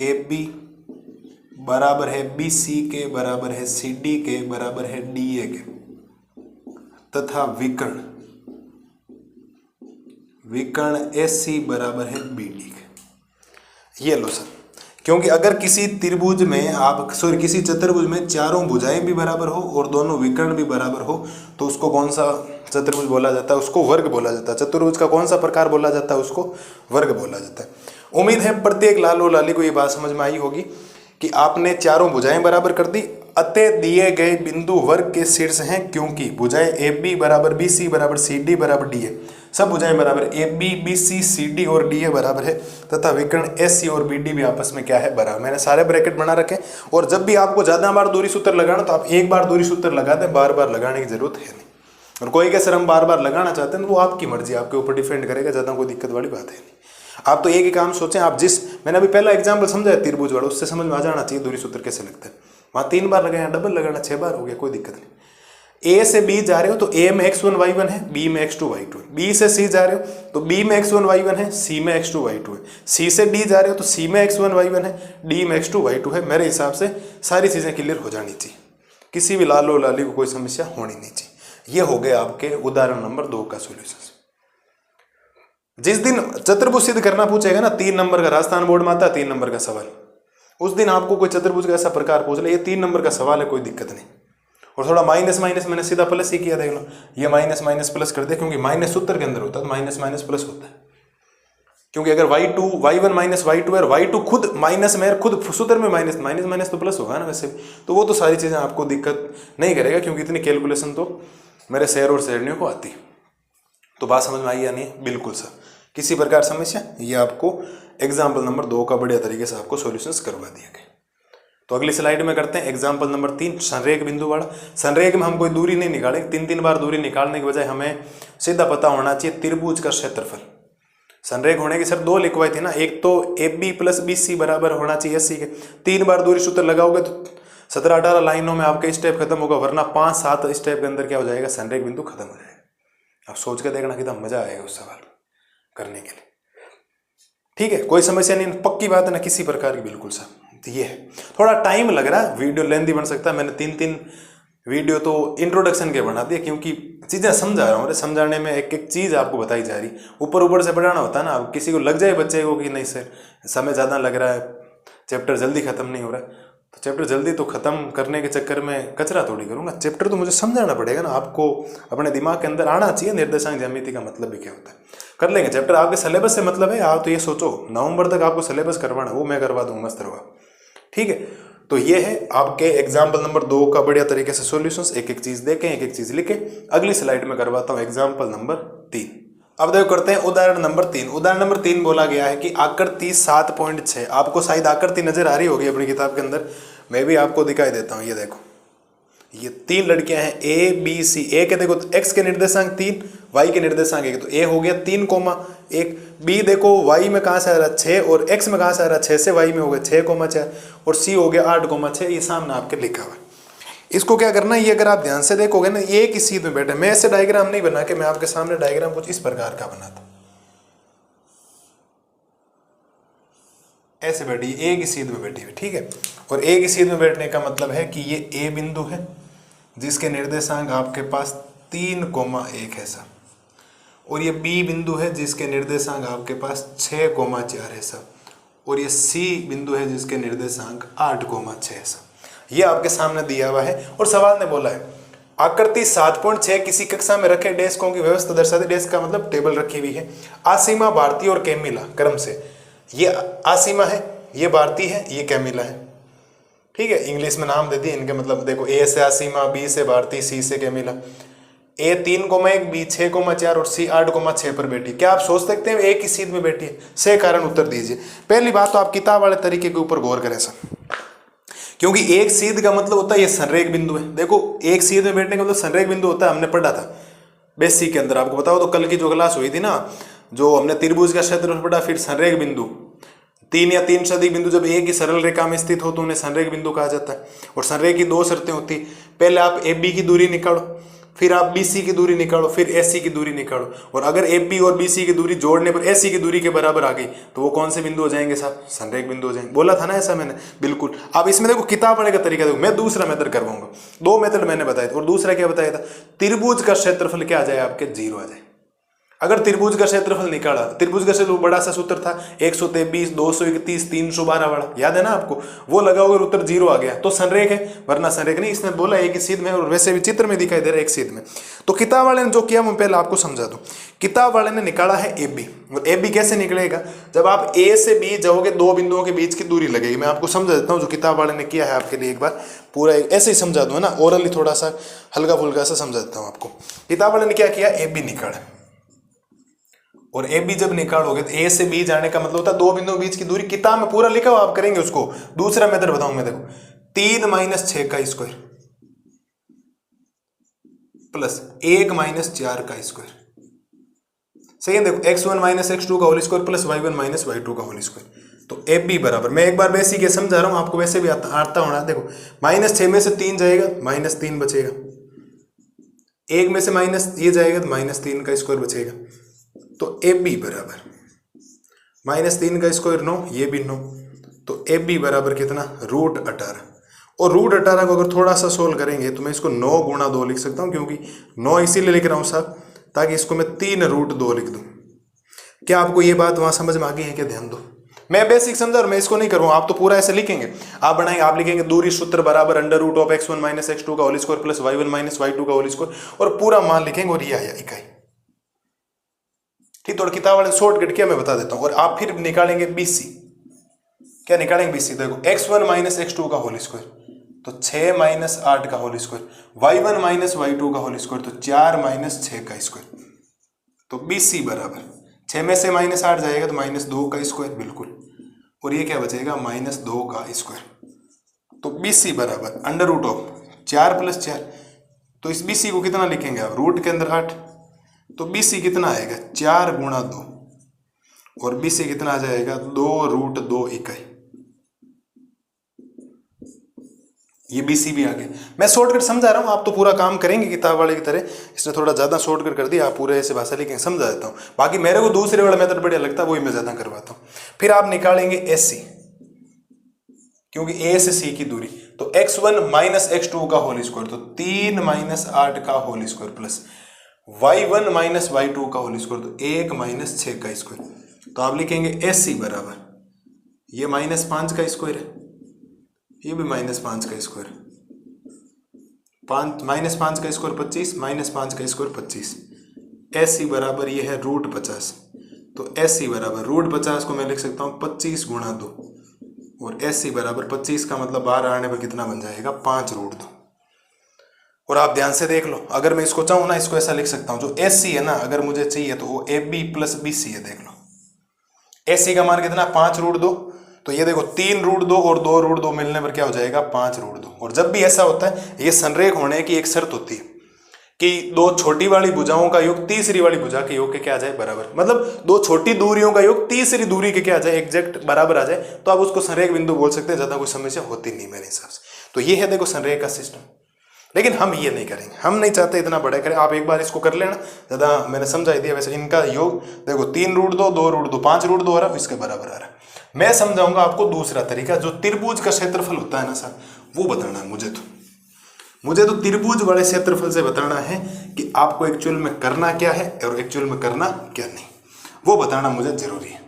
ए बी बराबर है बी सी के, बराबर है सी डी के, बराबर है डी ए के, तथा विकर्ण एस सी बराबर है बी डी के। ये लो सर, क्योंकि अगर किसी त्रिभुज में किसी चतुर्भुज में चारों भुजाएं भी बराबर हो और दोनों विकर्ण भी बराबर हो, तो उसको कौन सा चतुर्भुज बोला जाता है? उसको वर्ग बोला जाता है। चतुर्भुज का कौन सा प्रकार बोला जाता है? उसको वर्ग बोला जाता है। उम्मीद है प्रत्येक लाल और लाली को ये बात समझ में आई होगी कि आपने चारों भुजाएं बराबर कर दी। अतः दिए गए बिंदु वर्ग के शीर्ष हैं क्योंकि भुजाएं ए बी बराबर बी सी बराबर सी डी बराबर डी ए, सब भुजाएं बराबर A B B C C D और डी ए बराबर है, तथा विकर्ण एस सी और बी डी भी आपस में क्या है? बराबर। मैंने सारे ब्रैकेट बना रखे। और जब भी आपको ज्यादा बार दूरी सूत्र लगाना तो आप एक बार दूरी सूत्र लगा दें, बार बार लगाने की जरूरत है नहीं। और कोई के सर हम बार बार लगाना चाहते हैं तो वो आपकी मर्जी, आपके ऊपर डिपेंड करेगा, ज्यादा कोई दिक्कत वाली बात है नहीं। आप तो एक ही काम सोचें, आप मैंने अभी पहला एग्जाम्पल समझाया त्रिभुज वाला, उससे समझ में आ जाना चाहिए दूरी सूत्र कैसे लगता है। वहां 3 बार लगाया, डबल लगाना 6 बार हो गया, कोई दिक्कत नहीं। ए से बी जा रहे हो तो ए में x1 y1 है, बी में x2 y2 है। बी से सी जा रहे हो तो बी में x1 y1 है, सी में x2 y2 है। सी से डी जा रहे हो तो सी में x1 y1 है, डी में x2 y2 है। मेरे हिसाब से सारी चीजें क्लियर हो जानी चाहिए, किसी भी लाल और लाली को कोई समस्या होनी नहीं चाहिए। ये हो गए आपके उदाहरण नंबर 2 का सोल्यूशन। जिस दिन चतुर्भुज सिद्ध करना पूछेगा ना, 3 नंबर का राजस्थान बोर्ड में आता है 3 नंबर का सवाल, उस दिन आपको कोई चतुर्भुज का ऐसा प्रकार पूछ ले, ये 3 नंबर का सवाल है, कोई दिक्कत नहीं। और थोड़ा माइनस माइनस मैंने सीधा प्लस ही किया, देख लो, ये माइनस माइनस प्लस कर दे, क्योंकि माइनस सूत्र के अंदर होता है, माइनस माइनस प्लस होता है। क्योंकि अगर y1 माइनस y2 है, y2 खुद माइनस में, खुद सूत्र में माइनस माइनस माइनस तो प्लस होगा ना वैसे, तो वो तो सारी चीजें आपको दिक्कत नहीं करेगा, क्योंकि इतनी कैलकुलेशन तो मेरे शहर और शहरनियों को आती है। तो बात समझ में आई या नहीं? बिल्कुल सर, किसी प्रकार समस्या? ये आपको एग्जाम्पल नंबर 2 का बढ़िया तरीके से आपको सॉल्यूशंस करवा दिया गया। तो अगली स्लाइड में करते हैं एग्जाम्पल नंबर 3, संरेख बिंदु वाला। संरेख में हम कोई दूरी नहीं निकाले, 3 बार दूरी निकालने के बजाय हमें सीधा पता होना चाहिए त्रिभुज का क्षेत्रफल। संरेख होने की सर 2 लिखवाई थी ना, एक तो A B plus B C बराबर होना चाहिए सी के। 3 बार दूरी सूत्र लगाओगे तो 17-18 लाइनों में आपका स्टेप खत्म होगा, वरना 5-7 स्टेप के अंदर क्या हो जाएगा? संरेख बिंदु खत्म हो जाएगा। आप सोच के देखना कितना मजा आएगा उस सवाल करने के लिए। ठीक है, कोई समस्या नहीं, पक्की बात है ना किसी प्रकार की? बिल्कुल सर। तो ये है, थोड़ा टाइम लग रहा है, वीडियो लेंथी बन सकता है। मैंने 3 वीडियो तो इंट्रोडक्शन के बना दिए, क्योंकि चीजें समझा रहा हूँ, समझाने में एक एक चीज आपको बताई जा रही। ऊपर से पढ़ाना होता है ना, अब किसी को लग जाए बच्चे को कि नहीं सर समय ज्यादा लग रहा है, चैप्टर जल्दी खत्म नहीं हो रहा है, तो चैप्टर जल्दी तो खत्म करने के चक्कर में कचरा थोड़ी करूंगा। चैप्टर तो मुझे समझाना पड़ेगा ना, आपको अपने दिमाग के अंदर आना चाहिए निर्देशांक ज्यामिति का मतलब भी क्या होता है। कर लेंगे चैप्टर, आपके सिलेबस से मतलब है। आप तो ये सोचो नवंबर तक आपको सिलेबस करवाना, वो मैं करवा दूंगा मस्त रहो। ठीक है, तो ये है आपके एग्जाम्पल नंबर 2 का बढ़िया तरीके से सॉल्यूशंस। एक एक चीज देखें, एक एक चीज लिखें। अगली स्लाइड में करवाता हूं एग्जाम्पल नंबर 3। अब देखो करते हैं उदाहरण नंबर 3। उदाहरण नंबर 3 बोला गया है कि आकृति 7.6, आपको शायद आकृति नजर आ रही होगी अपनी किताब के अंदर, मैं भी आपको दिखाई देता हूँ। ये देखो, ये 3 लड़कियां हैं ए बी सी। ए के देखो तो एक्स के निर्देशांक 3, वाई के निर्देशांक 1, तो ए हो गया 3,1। बी देखो वाई में कहाँ से आ रहा है 6 और एक्स में कहाँ से आ रहा है 6 से, वाई में हो गया 6,4 और सी हो गया 8,6। ये सामने आपके लिखा हुआ है। इसको क्या करना है, ये अगर आप ध्यान से देखोगे ना, ये एक ही सीध में बैठे। मैं ऐसे डायग्राम नहीं बना के, मैं आपके सामने डायग्राम कुछ इस प्रकार का बनाता हूं। ऐसे बैठी, एक ही सीध में बैठी हुई, ठीक है। और एक ही सीध में बैठने का मतलब है कि ये ए बिंदु है जिसके निर्देशांक आपके पास 3,1 है सब, और ये बी बिंदु है जिसके निर्देशांक आपके पास 6,4 है सब, और ये सी बिंदु है जिसके निर्देशांक 8,6 है सब। ये आपके सामने दिया हुआ है और सवाल ने बोला है आकृति 7.6 किसी कक्षा में रखे डेस्कों की व्यवस्था दर्शाती। डेस्क का मतलब टेबल रखी हुई है। आसीमा, भारती और कैमिला क्रम से, ये आसीमा है, ये भारती है, ये कैमिला है, ठीक है। इंग्लिश में नाम दे दिए इनके, मतलब देखो ए से आसीमा, बी से भारती, सी से कैमिला। ए 3,1, बी 6,4 और सी 8,6 पर बैठी। क्या आप सोच सकते हैं एक ही सीध में बैठी है? से कारण उत्तर दीजिए। पहली बात तो आप किताब वाले तरीके के ऊपर गौर करें सर, क्योंकि एक सीध का मतलब होता है ये संरेख बिंदु है। देखो एक सीध में बैठने का मतलब संरेख बिंदु होता है, हमने पढ़ा था बेसिक के अंदर। आपको बताओ तो कल की जो क्लास हुई थी ना, जो हमने त्रिभुज का क्षेत्रफल पढ़ा, फिर संरेख बिंदु 3 या 3 से अधिक बिंदु जब एक ही सरल रेखा में स्थित हो तो उन्हें संरेख बिंदु कहा जाता है। और संरेख की 2 शर्तें होती, पहले आप ए बी की दूरी निकालो, फिर आप बी सी की दूरी निकालो, फिर ए सी की दूरी निकालो, और अगर ए बी और बी सी की दूरी जोड़ने पर ए सी की दूरी के बराबर आ गई तो वो कौन से बिंदु हो जाएंगे साहब? संरेख बिंदु हो जाएंगे। बोला था ना ऐसा मैंने, बिल्कुल। अब इसमें देखो किताब पढ़ने का तरीका देखो, मैं दूसरा मेथड करवाऊंगा। 2 मेथड मैंने बताया था, और दूसरा क्या बताया था? त्रिभुज का क्षेत्रफल क्या आ जाए आपके? 0 आ जाए। अगर त्रिभुज का क्षेत्रफल निकाला, त्रिभुज का क्षेत्रफल बड़ा सा सूत्र था 123, 231, 312 वाला, याद है ना आपको? वो लगाओगे उत्तर 0 आ गया तो संरेख है, वरना संरेख नहीं। इसने बोला एक ही सीध में, और वैसे भी चित्र में दिखाई दे रहा है एक सीध में। तो किताब वाले ने जो किया मैं पहले आपको समझा दूं। किताब वाले ने निकाला है ए बी, और ए बी कैसे निकलेगा? जब आप ए से बी जाओगे 2 बिंदुओं के बीच की दूरी लगेगी। मैं आपको समझा देता हूँ जो किताब वाले ने किया है आपके लिए, एक बार पूरा ऐसे ही समझा दूं ना, ओरली थोड़ा सा हल्का फुल्का सा समझा देता हूँ आपको। किताब वाले ने क्या किया, ए बी निकाला, और ए बी जब निकालोगे तो ए से बी जाने का मतलब होता है 2 बिंदुओं के बीच की दूरी। किताब में पूरा लिखा हो, आप करेंगे उसको। दूसरा मेथड बताऊं मैं, देखो 3 - 6 का स्क्वायर प्लस 1 - 4 का स्क्वायर, सही है। देखो x1 - x2 का whole square plus y1 - y2 का होल स्क्वायर। तो ए बी बराबर, मैं एक बार वैसे ही समझा रहा हूं आपको, वैसे भी आता होना। देखो -6 में से 3 जाएगा, -3 बचेगा। 1 में से माइनस ये जाएगा तो -3 का स्क्वायर बचेगा। तो ए बी बराबर -3 का स्क्वायर 9, ये भी 9। तो ए बी बराबर कितना? √18। और √18 को अगर थोड़ा सा सोल्व करेंगे तो मैं इसको 9 × 2 लिख सकता हूँ, क्योंकि 9 इसीलिए लिख रहा हूँ साहब ताकि इसको मैं 3√2 लिख दूँ। क्या आपको ये बात वहाँ समझ में आ गई है? क्या ध्यान दो, मैं बेसिक समझा और मैं इसको नहीं करूँ, आप तो पूरा ऐसे लिखेंगे। आप बनाएंगे, आप लिखेंगे दूरी सूत्र बराबर √x1 - x2 का whole square plus y1 - y2 का होल स्क्वायर, और पूरा मान लिखेंगे, और ये आया इकाई। ठीक, तो किताब वाले शॉर्टकट क्या मैं बता देता हूं। और आप फिर निकालेंगे बीसी। क्या निकालेंगे बीसी? देखो x1 - x2 का होल स्क्वायर तो 6 - 8 का होल स्क्वायर, y1 - y2 का होल स्क्वायर तो 4 - 6 का स्क्वायर। तो बीसी बराबर 6 में से -8 जाएगा तो -2 का स्क्वायर, बिल्कुल। और ये क्या बचेगा? -2 का स्क्वायर। तो बीसी बराबर √4 + 4। तो इस बीसी को कितना लिखेंगे आप? रूट के अंदर 8। तो BC कितना आएगा? 4 × 2, और BC कितना आ जाएगा? 2√2 इकाई। ये BC भी आ गया। मैं शॉर्टकट समझा रहा हूँ, आप तो पूरा काम करेंगे किताब वाले की तरह। इसने थोड़ा ज़्यादा शॉर्टकट कर दिया, आप पूरे ऐसे भाषा लिखेंगे, समझा देता हूँ। बाकी मेरे को दूसरे वाला मेथड बढ़िया लगता है, वही मैं ज़्यादा करवाता हूँ। फिर आप निकालेंगे SC, क्योंकि A से C की दूरी। तो x1 - x2 का होल स्क्वायर तो 3 - 8 का whole square plus y1 - y2 का होल स्क्वायर तो 1 - 6 का स्क्वायर। तो आप लिखेंगे SC बराबर, ये -5 का स्क्वायर है, ये भी -5 का स्क्वायर, -5 का स्क्वायर 25, -5 का स्क्वायर 25। SC बराबर ये है √50। तो SC बराबर √50 को मैं लिख सकता हूँ 25 × 2, और SC बराबर 25 का मतलब बाहर आने पर कितना बन जाएगा 5√2। और आप ध्यान से देख लो, अगर मैं इसको चाहूँ ना, इसको ऐसा लिख सकता हूँ, जो SC है ना अगर मुझे चाहिए तो वो AB + BC है। देख लो SC का मान कितना 5√2, तो ये देखो 3√2 और 2√2 मिलने पर क्या हो जाएगा 5√2। और जब भी ऐसा होता है, ये संरेख होने की एक शर्त होती है कि दो छोटी वाली भुजाओं का योग तीसरी वाली भुजा के योग के क्या आ जाए बराबर, मतलब दो छोटी दूरियों का योग तीसरी दूरी के क्या आ जाए एग्जैक्ट बराबर आ जाए, तो आप उसको संरेख बिंदु बोल सकते हैं। ज्यादा कोई समस्या होती नहीं मेरे हिसाब से। तो ये है देखो संरेख का सिस्टम, लेकिन हम ये नहीं करेंगे, हम नहीं चाहते इतना बड़ा करें। आप एक बार इसको कर लेना, ज्यादा मैंने समझाई दिया। वैसे इनका योग देखो 3√2 2√2 5√2 हो रहा है, इसके बराबर आ रहा है। मैं समझाऊंगा आपको दूसरा तरीका, जो त्रिभुज का क्षेत्रफल होता है ना सर, वो बताना है मुझे तो त्रिभुज वाले क्षेत्रफल से बताना है कि आपको एक्चुअल में करना क्या है और एक्चुअल में करना क्या नहीं, वो बताना मुझे जरूरी है।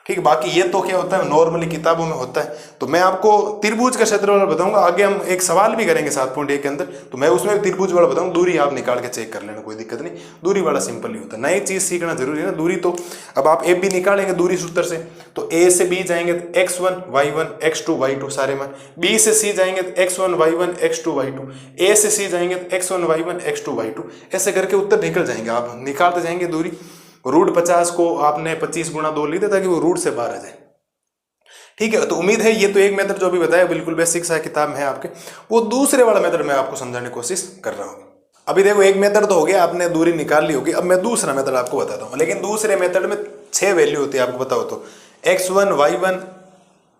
ठीक है, बाकी ये तो क्या होता है नॉर्मली किताबों में होता है। तो मैं आपको त्रिभुज का क्षेत्रफल बताऊंगा, आगे हम एक सवाल भी करेंगे 7.1 के अंदर, तो मैं उसमें त्रिभुज वाला बताऊंगा। दूरी आप निकाल के चेक कर लेना, कोई दिक्कत नहीं, दूरी वाला सिंपल ही होता है। नई चीज सीखना जरूरी है ना दूरी। तो अब आप AB निकालेंगे दूरी सूत्र से, तो A से B जाएंगे तो x1 y1 x2 y2 सारे मान, B से C जाएंगे तो x1 y1 x2 y2, A से C जाएंगे तो x1 y1 x2 y2, ऐसे करके उत्तर निकल जाएंगे। आप निकालते जाएंगे दूरी। √50 को आपने 25 × 2 लिख दिया ताकि वो रूट से बाहर आ जाए। ठीक है, तो उम्मीद है ये तो एक मेथड जो भी बताया बिल्कुल बेसिक सा किताब में है आपके, वो दूसरे वाला मेथड मैं आपको समझाने की कोशिश कर रहा हूँ। अभी देखो एक मेथड तो हो गया, आपने दूरी निकाल ली होगी। अब मैं दूसरा मेथड आपको बताता हूँ, लेकिन दूसरे मेथड में 6 वैल्यू होती है, आपको बताओ तो x1 y1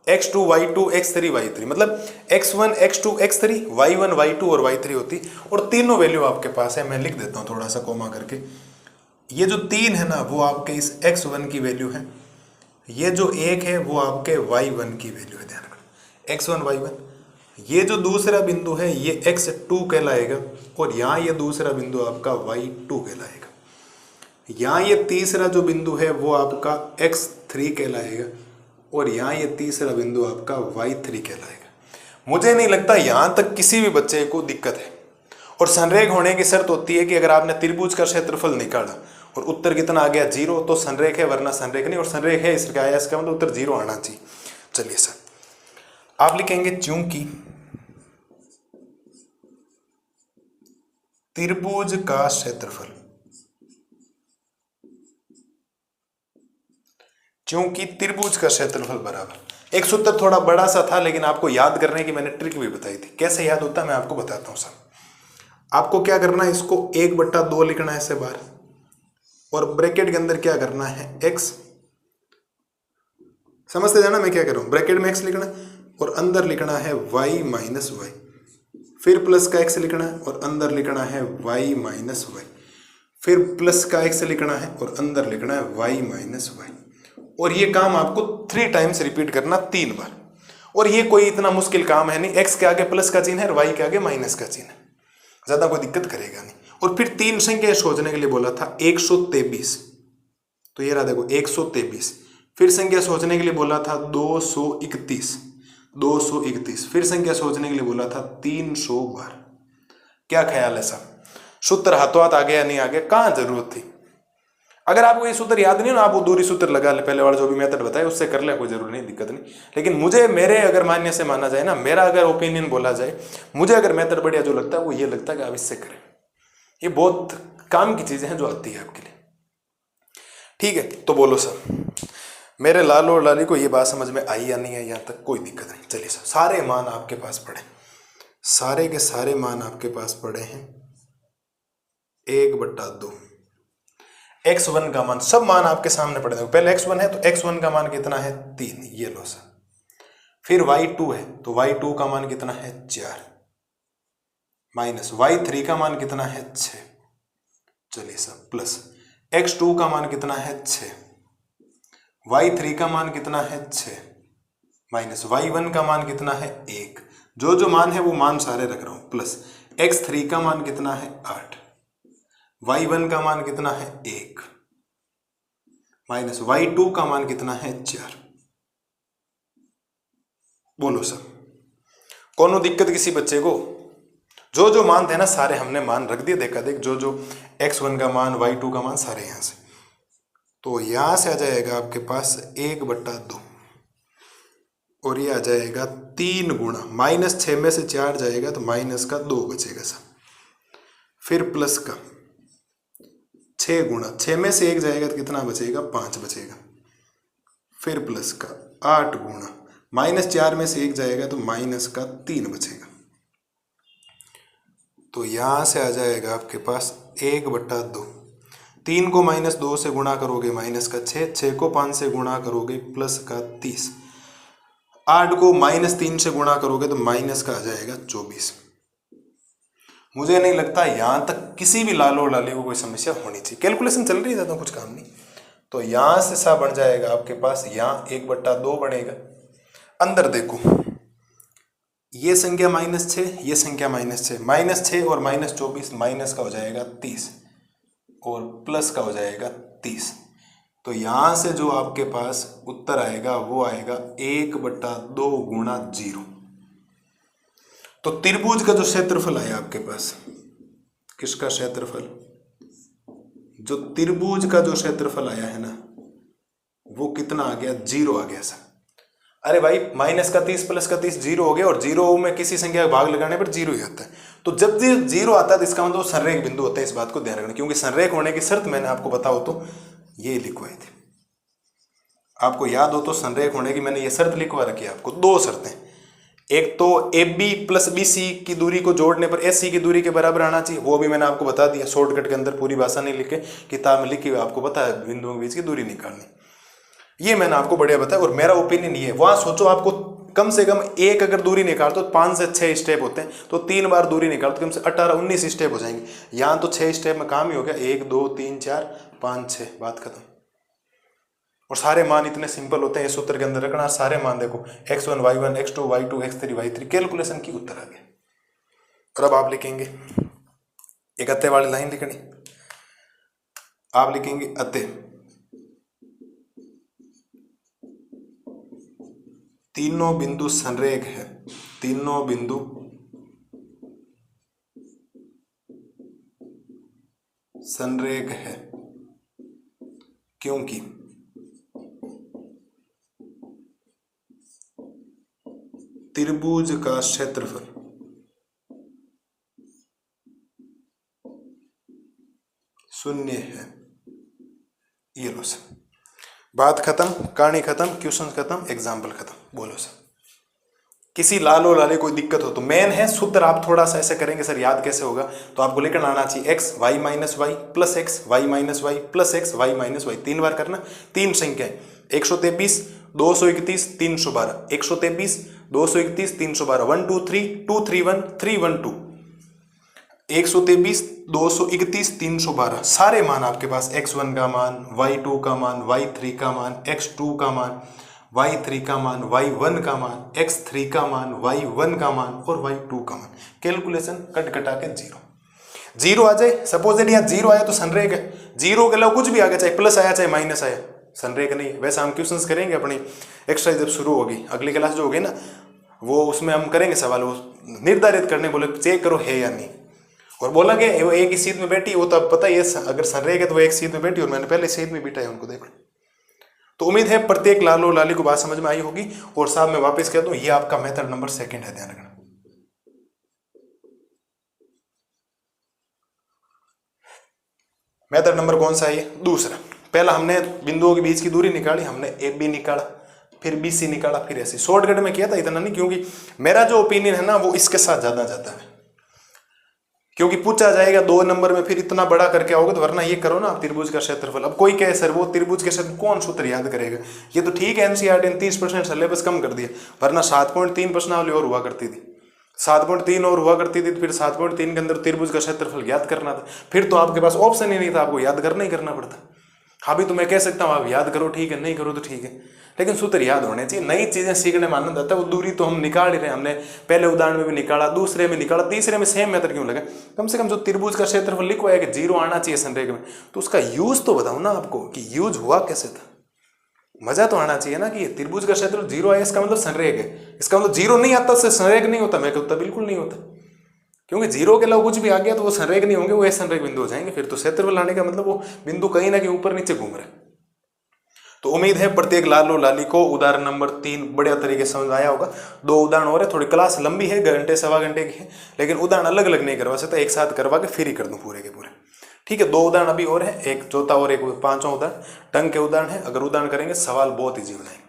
x2 y2 x3 y3, मतलब x1 x2 x3 y1 y2 और y3 होती, और तीनों वैल्यू आपके पास है। मैं लिख देता हूँ थोड़ा सा कोमा करके। ये जो 3 है ना वो आपके इस x1 की वैल्यू है, ये जो 1 है वो आपके y1 की वैल्यू है। ध्यान रखना x1 y1। ये जो दूसरा बिंदु है ये x2 कहलाएगा, और यहाँ ये दूसरा बिंदु आपका y2 कहलाएगा। यहाँ ये तीसरा जो बिंदु है वो आपका x3 कहलाएगा, और यहाँ ये तीसरा बिंदु आपका y3 कहलाएगा। मुझे नहीं लगता यहाँ तक किसी भी बच्चे को दिक्कत है। और संरेख होने की शर्त होती है कि अगर आपने त्रिभुज का क्षेत्रफल निकाला और उत्तर कितना आ गया 0, तो संरेख है, वरना संरेख नहीं। और संरेख है इसका आया, इसका मतलब उत्तर 0 आना चाहिए। चलिए सर आप लिखेंगे चूंकि त्रिभुज का क्षेत्रफल, चूंकि त्रिभुज का क्षेत्रफल बराबर, एक सूत्र थोड़ा बड़ा सा था लेकिन आपको याद करने की मैंने ट्रिक भी बताई थी। कैसे याद होता है मैं आपको बताता हूँ सर। आपको क्या करना है, इसको 1/2 लिखना है ऐसे बाहर, और ब्रैकेट के अंदर क्या करना है x, समझते जाना मैं क्या कर रहा हूं। ब्रैकेट में x लिखना है और अंदर लिखना है y - y, फिर प्लस का x लिखना है और अंदर लिखना है y - y, फिर प्लस का x लिखना है और अंदर लिखना है y - y। और ये काम आपको 3 टाइम्स रिपीट करना, 3 बार। और ये कोई इतना मुश्किल काम है नहीं, x के आगे प्लस का चिन्ह है और y के आगे माइनस का चिन्ह है, ज्यादा कोई दिक्कत करेगा नहीं। और फिर 3 संख्या सोचने के लिए बोला था 123, तो ये रहा देखो 123। फिर संख्या सोचने के लिए बोला था 231, फिर संख्या सोचने के लिए बोला था 312। क्या ख्याल है साहब, सूत्र हाथों हाथ आ गया नहीं आ गया, कहाँ जरूरत थी। अगर आपको ये सूत्र याद नहीं हो ना, आप वो दूरी सूत्र लगा ले, पहले वाला जो भी मेथड बताया उससे कर ले, कोई जरूरी नहीं, दिक्कत नहीं। लेकिन मुझे मेरे अगर मान्य से माना जाए ना, मेरा अगर ओपिनियन बोला जाए, मुझे अगर मेथड बढ़िया जो लगता है वो ये लगता है कि आप इससे करें। ये बहुत काम की चीजें हैं जो आती है आपके लिए। ठीक है, तो बोलो सर मेरे लाल और लाली को ये बात समझ में आई या नहीं है, यहाँ तक कोई दिक्कत नहीं। चलिए सर सारे मान आपके पास पड़े, सारे के सारे मान आपके पास पड़े हैं 1/2। x1 का मान, सब मान आपके सामने पड़े। देखो पहले x1 है तो x1 का मान कितना है 3, ये लो सर। फिर y2 है तो y2 का मान कितना है 4, माइनस y3 का मान कितना है 6। चलिए सर प्लस x2 का मान कितना है 6, y3 का मान कितना है 6, माइनस y1 का मान कितना है 1। जो मान है वो मान सारे रख रहा हूं, प्लस x3 का मान कितना है 8, y1 का मान कितना है 1, माइनस y2 का मान कितना है 4। बोलो सर कोनो दिक्कत किसी बच्चे को? जो मान थे ना सारे हमने मान रख दिए, देखा देख जो x1 का मान y2 का मान सारे यहां से, तो यहां से आ जाएगा आपके पास 1/2। और ये आ जाएगा 3 गुणा -6 में से 4 जाएगा तो माइनस का 2 बचेगा सर, फिर प्लस का 6 गुणा 6 में से 1 जाएगा तो कितना बचेगा 5 बचेगा, फिर प्लस का 8 गुणा -4 में से 1 जाएगा तो माइनस का 3 बचेगा। तो यहाँ से आ जाएगा आपके पास 1/2। 3 को -2 से गुणा करोगे माइनस का 6, 6 को 5 से गुणा करोगे प्लस का 30, 8 को -3 से गुणा करोगे तो माइनस का आ जाएगा 24। मुझे नहीं लगता यहाँ तक किसी भी लाल और लाली को कोई समस्या होनी चाहिए। कैलकुलेशन चल रही है, ज़्यादा कुछ काम नहीं। तो यहाँ से सा बन जाएगा आपके पास, यहाँ 1/2 बनेगा। अंदर देखो, ये संख्या -6, ये संख्या -6, -6 और -24 माइनस का हो जाएगा 30 और प्लस का हो जाएगा 30। तो यहाँ से जो आपके पास उत्तर आएगा वो आएगा 1/2 गुणा 0। तो त्रिभुज का जो क्षेत्रफल आया आपके पास, किसका क्षेत्रफल, जो त्रिभुज का जो क्षेत्रफल आया है ना, वो कितना आ गया, 0 आ गया सर। अरे भाई माइनस का 30 प्लस का 30 0 हो गया, और 0 में किसी संख्या का भाग लगाने पर 0 ही आता है। तो जब 0 आता है तो इसका मतलब संरेख बिंदु होता है, इस बात को ध्यान रखना। क्योंकि संरेख होने की शर्त मैंने आपको बताओ तो ये लिखवाई थी, आपको याद हो तो संरेख होने की मैंने ये शर्त लिखवा रखी है आपको। 2 शर्तें, एक तो AB प्लस BC की दूरी को जोड़ने पर AC की दूरी के बराबर आना चाहिए, वो भी मैंने आपको बता दिया शॉर्टकट के अंदर, पूरी भाषा नहीं लिखे, किताब में लिखी हुई आपको पता है बिंदुओं के बीच की दूरी निकालनी, ये मैंने आपको बढ़िया बताया। और मेरा ओपिनियन ये है, वहां सोचो आपको कम से कम एक अगर दूरी निकालते तो 5 से 6 स्टेप होते हैं, तो 3 बार दूरी निकालते कम से 18-19 स्टेप हो जाएंगे। यहाँ तो 6 स्टेप में काम ही हो गया, 1 2 3 4 5 6, बात खत्म। और सारे मान इतने सिंपल होते हैं, इस सूत्र के अंदर रखना सारे मान देखो, x1 y1 x2 y2 x3 y3, calculation की उत्तर आ गया। और अब आप लिखेंगे एक अतः वाली लाइन लिखनी, आप लिखेंगे अतः तीनों बिंदु संरेख है, तीनों बिंदु संरेख है, क्योंकि त्रिभुज का क्षेत्रफल शून्य है। ये लो सर, बात खत्म, कहानी खत्म, क्वेश्चन खत्म, एग्जाम्पल खत्म। बोलो सर, किसी लाल और लाले कोई दिक्कत हो तो मेन है सूत्र, आप थोड़ा सा ऐसे करेंगे सर याद कैसे होगा, तो आपको लेकर आना चाहिए x y minus Y plus X Y minus Y plus X Y minus Y, 3 बार करना। 3 संख्याएं 123 231 312, 123 231 312, 1 2 3 2 3 1 3 1 2, 123 231 312, सारे मान आपके पास, x1 का मान, y2 का मान, y3 का मान, x2 का मान, y3 का मान, y1 का मान, x3 का मान, y1 का मान और y2 का मान। कैलकुलेशन कट कटा के 0 आ जाए। सपोज यहाँ 0 आया तो संरेख है, 0 के अलावा कुछ भी आ गया, चाहे प्लस आया चाहे माइनस आया, संरेख नहीं है। वैसे हम क्वेश्चंस करेंगे अपनी एक्सरसाइज जब शुरू होगी, अगली क्लास जो होगी ना, वो उसमें हम करेंगे सवाल, वो निर्धारित करने बोले चेक करो है या नहीं, और बोला गया वो एक ही सीट में बैठी, वो तो अब पता ही है अगर संरेख है तो वो एक सीट में बैठी, और मैंने पहले सीट में बिठा है उनको, देख लो। तो उम्मीद है प्रत्येक लाल और लाली को बात समझ में आई होगी। और साहब मैं वापस कह दूं, ये आपका मेथड नंबर 2 है, ध्यान रखना। मेथड नंबर कौन सा है ये, दूसरा। पहला हमने बिंदुओं के बीच की दूरी निकाली, हमने AB निकाला, फिर BC निकाला, फिर ऐसे शॉर्टकट में किया था, इतना नहीं, क्योंकि मेरा जो ओपिनियन है ना वो इसके साथ ज्यादा जाता है, क्योंकि पूछा जाएगा 2 नंबर में फिर इतना बड़ा करके आओगे, तो वरना ये करो ना आप त्रिभुज का क्षेत्रफल। अब कोई कहे सर वो त्रिभुज के क्षेत्र कौन सूत्र याद करेगा, ये तो ठीक है एनसीईआरटी ने 30% सिलेबस कम कर दिया, वरना 7.3 प्रश्नावली और हुआ करती थी, 7.3 और हुआ करती थी, फिर 7.3 के अंदर त्रिभुज का क्षेत्रफल याद करना था, फिर तो आपके पास ऑप्शन ही नहीं था, आपको याद करना ही करना पड़ता। अभी तो मैं कह सकता हूँ आप याद करो ठीक है, नहीं करो तो ठीक है, लेकिन सूत्र याद होने चाहिए। नई चीजें सीखने में आनंद आता है। वो दूरी तो हम निकाल ही रहे, हमने पहले उदाहरण में भी निकाला, दूसरे में निकाला, तीसरे में सेम मेथड क्यों लगा। कम से कम जो त्रिभुज का क्षेत्रफल लिखो है कि 0 आना चाहिए संरेख में, तो उसका यूज तो बताओ ना आपको कि यूज हुआ कैसे था, मजा तो आना चाहिए ना कि त्रिभुज का क्षेत्रफल 0 आया, इसका मतलब संरेख है, इसका मतलब 0 नहीं आता उससे संरेख नहीं होता। मैं कहता बिल्कुल नहीं होता, क्योंकि 0 के अलावा कुछ भी आ गया तो वो संरेख नहीं होंगे, वो असंरेख बिंदु हो जाएंगे। फिर तो क्षेत्रफल आने का मतलब वो बिंदु कहीं ना कहीं ऊपर नीचे घूम रहे। तो उम्मीद है प्रत्येक लाल और लाली को उदाहरण नंबर 3 बढ़िया तरीके से समझ आया होगा। 2 उदाहरण और है, थोड़ी क्लास लंबी है, घंटे सवा घंटे की है, लेकिन उदाहरण अलग अलग नहीं करवा सकता, एक साथ करवा के फिर ही कर दूं पूरे के पूरे। ठीक है, 2 उदाहरण अभी और है, एक चौथा और एक 5वां उदाहरण टंग के उदाहरण है। अगर उदाहरण करेंगे सवाल बहुत ईजी हो जाएंगे।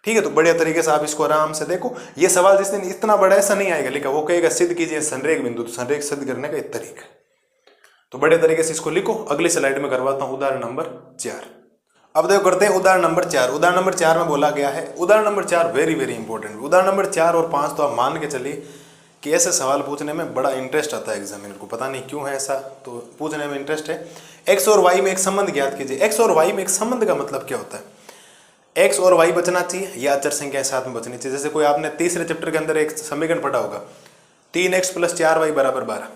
ठीक है, तो बढ़िया तरीके से आप इसको आराम से देखो। ये सवाल जिस दिन इतना बड़ा ऐसा नहीं आएगा, लेकिन वो कहेगा सिद्ध कीजिए संरेख बिंदु, तो संरेख सिद्ध करने का एक तरीका है। तो बढ़िया तरीके से इसको लिखो। अगली स्लाइड में करवाता हूं उदाहरण नंबर 4। अब देखो करते हैं उदाहरण नंबर 4। उदाहरण नंबर 4 में बोला गया है, उदाहरण नंबर 4 वेरी वेरी इंपॉर्टेंट। उदाहरण नंबर 4 और 5 तो आप मान के चलिए कि ऐसे सवाल पूछने में बड़ा इंटरेस्ट आता है एग्जामिनर को, पता नहीं क्यों है ऐसा, तो पूछने में इंटरेस्ट है। एक्स और वाई में एक संबंध ज्ञात कीजिए। एक्स और वाई में एक संबंध का मतलब क्या होता है? एक्स और वाई बचना चाहिए या अचर संख्या साथ में बचनी चाहिए। जैसे कोई आपने तीसरे चैप्टर के अंदर एक समीकरण पढ़ा होगा, 3x + 4y = 12,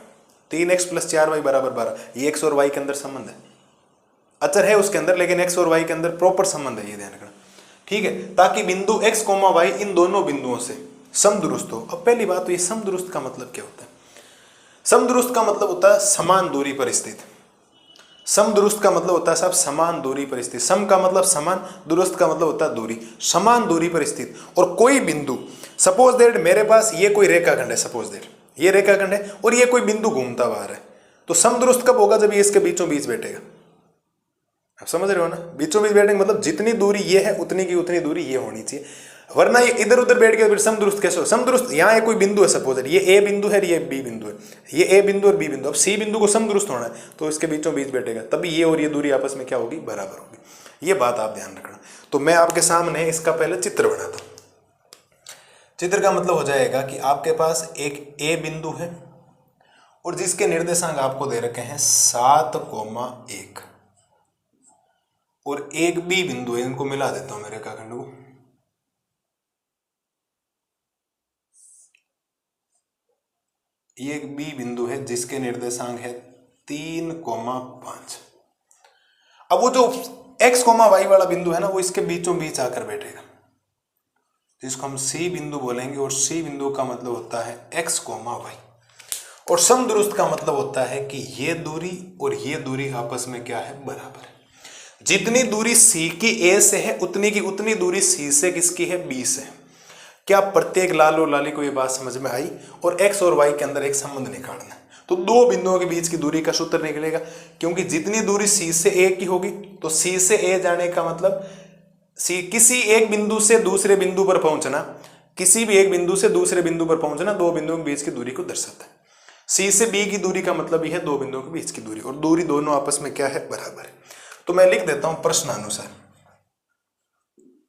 3x + 4y = 12, ये एक्स और वाई के अंदर संबंध है। अचर है उसके अंदर, लेकिन एक्स और वाई के अंदर प्रॉपर संबंध है, ये ध्यान रखना। ठीक है, ताकि बिंदु x, y इन दोनों बिंदुओं से समदुरुस्त हो। अब पहली बात तो ये समदुरुस्त का मतलब क्या होता है? समदुरुस्त का मतलब होता है समान दूरी पर स्थित। समदुरुस्त का मतलब होता है साहब समान दूरी पर स्थित। सम का मतलब समान, दुरुस्त का मतलब होता है दूरी, समान दूरी पर स्थित। और कोई बिंदु, सपोज दैट मेरे पास ये कोई रेखाखंड है, सपोज दैट ये रेखाखंड है और ये कोई बिंदु घूमता हुआ आ रहा है, तो समदुरुस्त कब होगा? जब ये इसके बीचों बीच बैठेगा। आप समझ रहे हो ना? बीचों बीच बैठेंगे मतलब जितनी दूरी ये है उतनी की उतनी दूरी ये होनी चाहिए, वरना ये इधर उधर बैठ के फिर समदुरुस्त कैसे हो? समदुरुस्त, यहाँ कोई बिंदु है, सपोज ये ए बिंदु है, ये बी बिंदु है, ये ए बिंदु और बी बिंदु। अब सी बिंदु को समदुरुस्त होना है तो इसके बीचों बीच बैठेगा, तभी ये और ये दूरी आपस में क्या होगी? बराबर होगी। ये बात आप ध्यान रखना। तो मैं आपके सामने इसका पहले चित्र बनाता हूं। चित्र का मतलब हो जाएगा कि आपके पास एक ए बिंदु है और जिसके निर्देशांक आपको दे रखे हैं 7,1 और एक बी बिंदु है, इनको मिला देता हूं मैं रेखाखंड को। ये एक बी बिंदु है जिसके निर्देशांक है 3,5। अब वो जो x, y वाला बिंदु है ना, वो इसके बीचों बीच आकर बैठेगा, जिसको हम सी बिंदु बोलेंगे। और सी बिंदु का मतलब होता है x, y। और समदुरुस्त का मतलब होता है कि ये दूरी और ये दूरी आपस में क्या है? बराबर है। जितनी दूरी C की A से है उतनी की उतनी दूरी C से किसकी है? B से। क्या प्रत्येक लाल और लाली को ये बात समझ में आई? और x और y के अंदर एक संबंध निकालना है, तो 2 बिंदुओं के बीच की दूरी का सूत्र निकलेगा। क्योंकि जितनी दूरी C से A की होगी, तो C से A जाने का मतलब किसी एक बिंदु से दूसरे बिंदु पर पहुंचना, किसी भी एक बिंदु से दूसरे बिंदु पर पहुंचना 2 बिंदुओं के बीच की दूरी को दर्शाता है। C से B की दूरी का मतलब यह है 2 बिंदुओं के बीच की दूरी, और दूरी दोनों आपस में क्या है? बराबर है। तो मैं लिख देता हूं प्रश्नानुसार।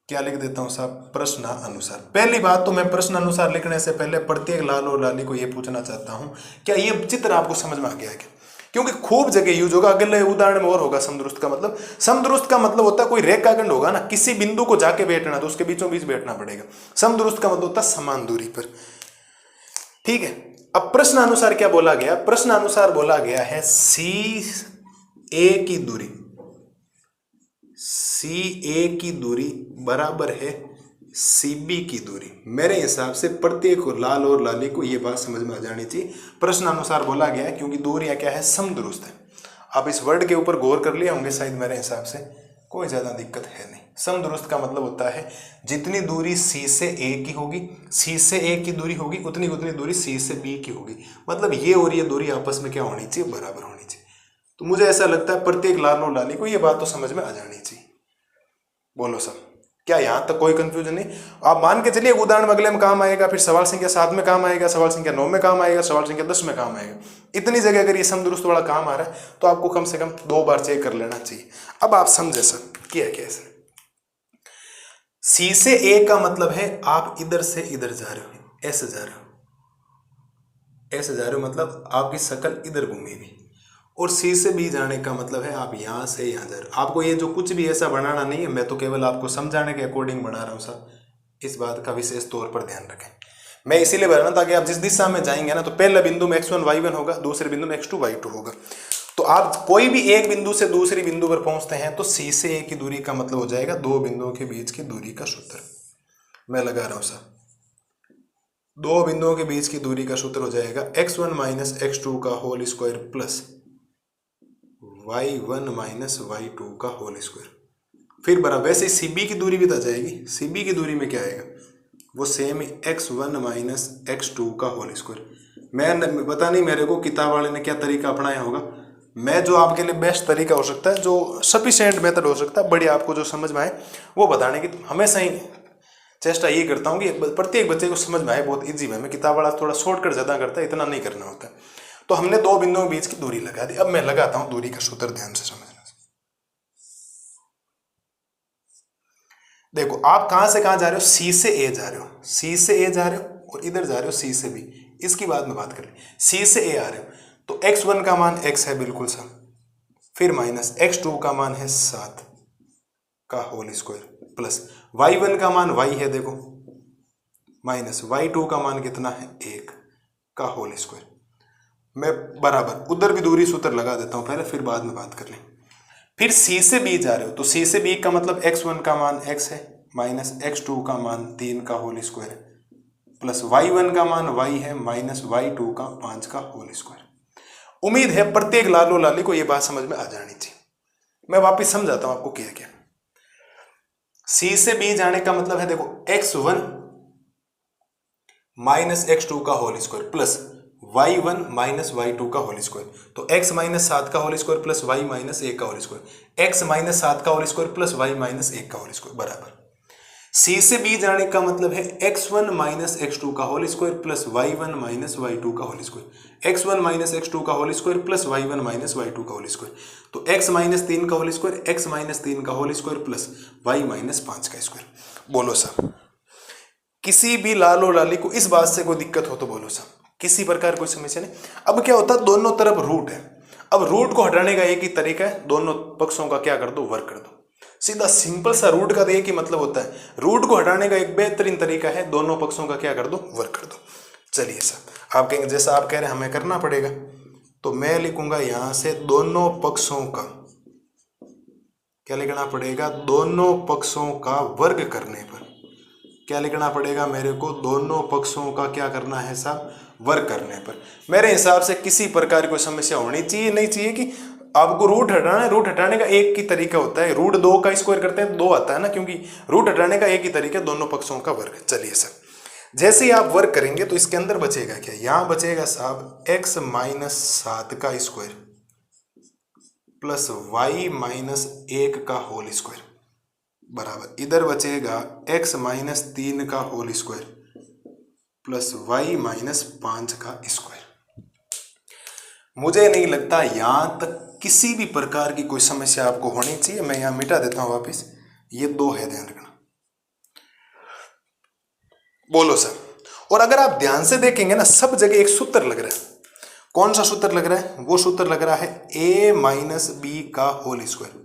क्या लिख देता हूं साहब? प्रश्नानुसार। पहली बात तो मैं प्रश्नानुसार लिखने से पहले प्रत्येक लाल और लाली को यह पूछना चाहता हूं, क्या ये चित्र आपको समझ में आ गया है क्या? क्योंकि खूब जगह यूज होगा। अगले उदाहरण में और होगा समदुरुस्त का मतलब। समदुरुस्त का मतलब होता है कोई रेखाखंड होगा ना, किसी बिंदु को जाके बैठना, तो उसके बीचों बीच बैठना पड़ेगा। समदुरुस्त का मतलब होता है समान दूरी पर। ठीक है, अब प्रश्नानुसार क्या बोला गया? प्रश्नानुसार बोला गया है CA की दूरी, CA की दूरी बराबर है CB की दूरी। मेरे हिसाब से प्रत्येक लाल और लाली को यह बात समझ में आ जानी चाहिए। प्रश्नानुसार बोला गया है क्योंकि दूरियां क्या है? समदुरुस्त है। आप इस वर्ड के ऊपर गौर कर लिए होंगे शायद, मेरे हिसाब से कोई ज्यादा दिक्कत है नहीं। समदुरुस्त का मतलब होता है जितनी दूरी C से A की होगी, C से A की दूरी होगी, उतनी उतनी दूरी C से B की होगी। मतलब ये और ये दूरी आपस में क्या होनी चाहिए? बराबर होनी चाहिए। तो मुझे ऐसा लगता है प्रत्येक लाल और लाली को ये बात तो समझ में आ जानी चाहिए। बोलो सब, क्या यहां तक कोई कंफ्यूजन नहीं? आप मान के चलिए उदाहरण अगले में काम आएगा, फिर सवाल संख्या 7 में काम आएगा, सवाल संख्या 9 में काम आएगा, सवाल संख्या 10 में काम आएगा। इतनी जगह अगर ये समदुरुस्त वाला काम आ रहा है तो आपको कम से कम 2 बार चेक कर लेना चाहिए। अब आप समझे सब क्या कैसे? C से A का मतलब है आप इधर से इधर जा रहे हो, ऐसे जा रहे हो, ऐसे जा रहे हो, मतलब आपकी शक्ल इधर घूमेगी। और C से B जाने का मतलब है आप यहां से यहां जा रहे हो। आपको ये जो कुछ भी ऐसा बनाना नहीं है, मैं तो केवल आपको समझाने के अकॉर्डिंग बना रहा हूं साहब। इस बात का विशेष तौर पर ध्यान रखें। मैं इसीलिए बना रहा हूं ताकि आप जिस दिशा में जाएंगे ना, तो पहले बिंदु में x1 y1 होगा, दूसरे बिंदु में x2 y2 होगा। तो आप कोई भी एक बिंदु से दूसरी बिंदु पर पहुंचते हैं तो C से A की दूरी का मतलब हो जाएगा 2 बिंदुओं के बीच की दूरी का सूत्र। मैं लगा रहा हूं साहब। 2 बिंदुओं के बीच की दूरी का सूत्र हो जाएगा x1 माइनस x2 का whole square plus y1 minus y2 का होल स्क्वायर। फिर बराबर, वैसे सी बी की दूरी भी तो आ जाएगी। सी बी की दूरी में क्या आएगा, वो सेम ही x1 माइनस x2 का होल स्क्वायर। मैं पता नहीं मेरे को किताब वाले ने क्या तरीका अपनाया होगा, मैं जो आपके लिए बेस्ट तरीका हो सकता है, जो सफिशिएंट मेथड हो सकता है, बढ़िया आपको जो समझ में आए वो बताने की हमेशा ही चेष्टा ये करता हूँ कि प्रत्येक बच्चे को समझ में आए बहुत इजी वे में। किताब वाला थोड़ा शॉर्टकट ज़्यादा करता है, इतना नहीं करना होता। तो हमने दो बिंदुओं के बीच की दूरी लगा दी। अब मैं लगाता हूँ दूरी का सूत्र, ध्यान से समझना। देखो आप कहां से कहां जा रहे हो, सी से ए जा रहे हो, सी से ए जा रहे हो और इधर जा रहे हो सी से बी। इसकी बाद में बात करें, सी से ए आ रहे हो तो x1 का मान x है बिल्कुल सा, फिर माइनस x2 का मान है 7 का होल स्क्वायर, प्लस y1 का मान y है देखो, माइनस y2 का मान कितना है 1 का होल स्क्वायर। मैं बराबर उधर भी दूरी सूत्र लगा देता हूं पहले, फिर बाद में बात कर लें। फिर C से B जा रहे हो तो C से B का मतलब x1 का मान x है, माइनस x2 का मान 3 का होल स्क्वायर है, प्लस y1 का मान y है, माइनस y2 का 5 का होल स्क्वायर। उम्मीद है प्रत्येक लालो लाली को यह बात समझ में आ जानी चाहिए। मैं वापस समझाता हूं आपको क्या क्या। C से B जाने का मतलब है देखो x1 माइनस x2 का whole square plus y1 minus y2 का होल स्क्वायर, तो x माइनस 7 का whole square plus y minus 1 का होल स्क्वायर, x माइनस 7 का whole square plus y minus 1 का होल स्क्वायर बराबर। C से B जाने का मतलब है x1 माइनस x2 का whole square plus y1 minus y2 का whole square, x1 minus x2 का whole square plus y1 minus y2 का होल स्क्वायर, तो x माइनस 3 का होल स्क्वायर, x माइनस 3 का whole square plus y minus 5 का स्क्वायर। बोलो सर, किसी भी लाल और लाली को इस बात से कोई दिक्कत हो तो बोलो सर, किसी प्रकार कोई समस्या नहीं। अब क्या होता है, दोनों तरफ रूट है, अब रूट को हटाने का एक ही तरीका है, दोनों पक्षों का क्या कर दो, वर्ग कर दो। सीधा सिंपल सा रूट का एक ही मतलब होता है, रूट को हटाने का एक बेहतरीन तरीका है, दोनों पक्षों का क्या कर दो, वर्ग कर दो। चलिए सर, आप कहेंगे जैसा आप कह रहे हैं हमें करना पड़ेगा, तो मैं लिखूंगा यहां से दोनों पक्षों का क्या लिखना पड़ेगा, दोनों पक्षों का वर्ग करने पर क्या लिखना पड़ेगा मेरे को, दोनों पक्षों का क्या करना है साहब, वर्ग करने पर। मेरे हिसाब से किसी प्रकार की कोई समस्या होनी चाहिए नहीं चाहिए कि आपको रूट हटाना है। रूट हटाने का एक ही तरीका होता है, रूट 2 का स्क्वायर करते हैं 2 आता है ना, क्योंकि रूट हटाने का एक ही तरीका है, दोनों पक्षों का वर्ग। चलिए सर, जैसे ही आप वर्ग करेंगे तो इसके अंदर बचेगा क्या, यहां बचेगा साहब x माइनस 7 का स्क्वायर प्लस y माइनस 1 का होल स्क्वायर बराबर, इधर बचेगा x माइनस 3 का whole square plus y minus 5 का स्क्वायर। मुझे नहीं लगता यहां तक किसी भी प्रकार की कोई समस्या आपको होनी चाहिए। मैं यहां मिटा देता हूं वापस, ये 2 है, ध्यान रखना। बोलो सर, और अगर आप ध्यान से देखेंगे ना, सब जगह एक सूत्र लग रहा है। कौन सा सूत्र लग रहा है, वो सूत्र लग रहा है a माइनस बी का होल स्क्वायर,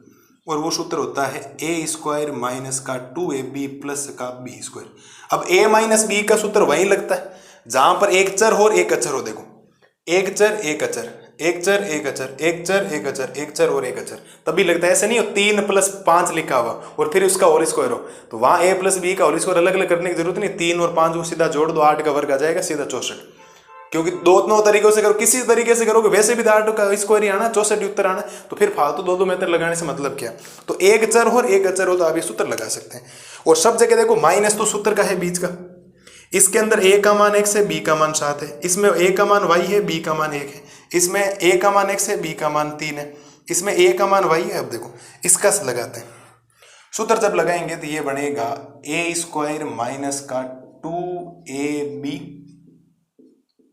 और वो सूत्र होता है ए स्क्वायर माइनस का 2ab प्लस का बी स्क्वायर। अब a माइनस बी का सूत्र वही लगता है जहां पर एक चर हो और एक अचर हो। देखो, एक चर एक अचर, एक चर एक अचर, एक चर एक अचर, एक चर और एक अचर, तभी लगता है। ऐसे नहीं हो 3 प्लस 5 लिखा हुआ और फिर उसका होल स्क्वायर हो, तो वहां a प्लस बी का होल स्क्वायर अलग अलग करने की जरूरत नहीं। 3 और 5 को सीधा जोड़ दो, 8 का वर्ग आ जाएगा, सीधा 64। क्योंकि दोनों तरीकों से करो, किसी तरीके से करोगे वैसे भी 8 का स्क्वायर ही आना, 64 उत्तर आना, तो फिर फालतू दो मेथड लगाने से मतलब क्या। तो एक चर हो और एक अचर हो तो आप ये सूत्र लगा सकते हैं। और सब जगह देखो माइनस तो सूत्र का है बीच का, इसके अंदर a का मान x है, b का मान 7 है, इसमें a का मान y है, b का मान 1 है, इसमें a का मान x है, b का मान 3 है, इसमें a का मान y है। अब देखो इसका लगाते हैं सूत्र, जब लगाएंगे तो ये बनेगा a स्क्वायर माइनस का 2ab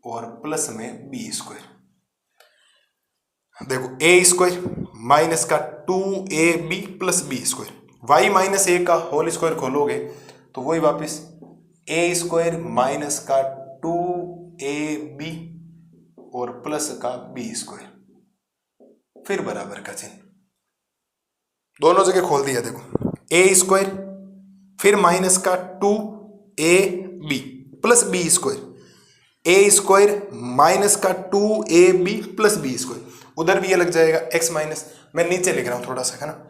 और प्लस में बी स्क्वायर। देखो a स्क्वायर माइनस का 2ab plus B square, y minus 1 का होल स्क्वायर खोलोगे तो वही वापस a स्क्वायर माइनस का 2ab और प्लस का बी स्क्वायर, फिर बराबर का चिन्ह, दोनों जगह खोल दिया। देखो a स्क्वायर फिर माइनस का 2ab plus B square, a square minus का 2ab प्लस बी स्क्वायर, उधर भी ये लग जाएगा x माइनस, मैं नीचे लिख रहा हूं थोड़ा सा, है ना,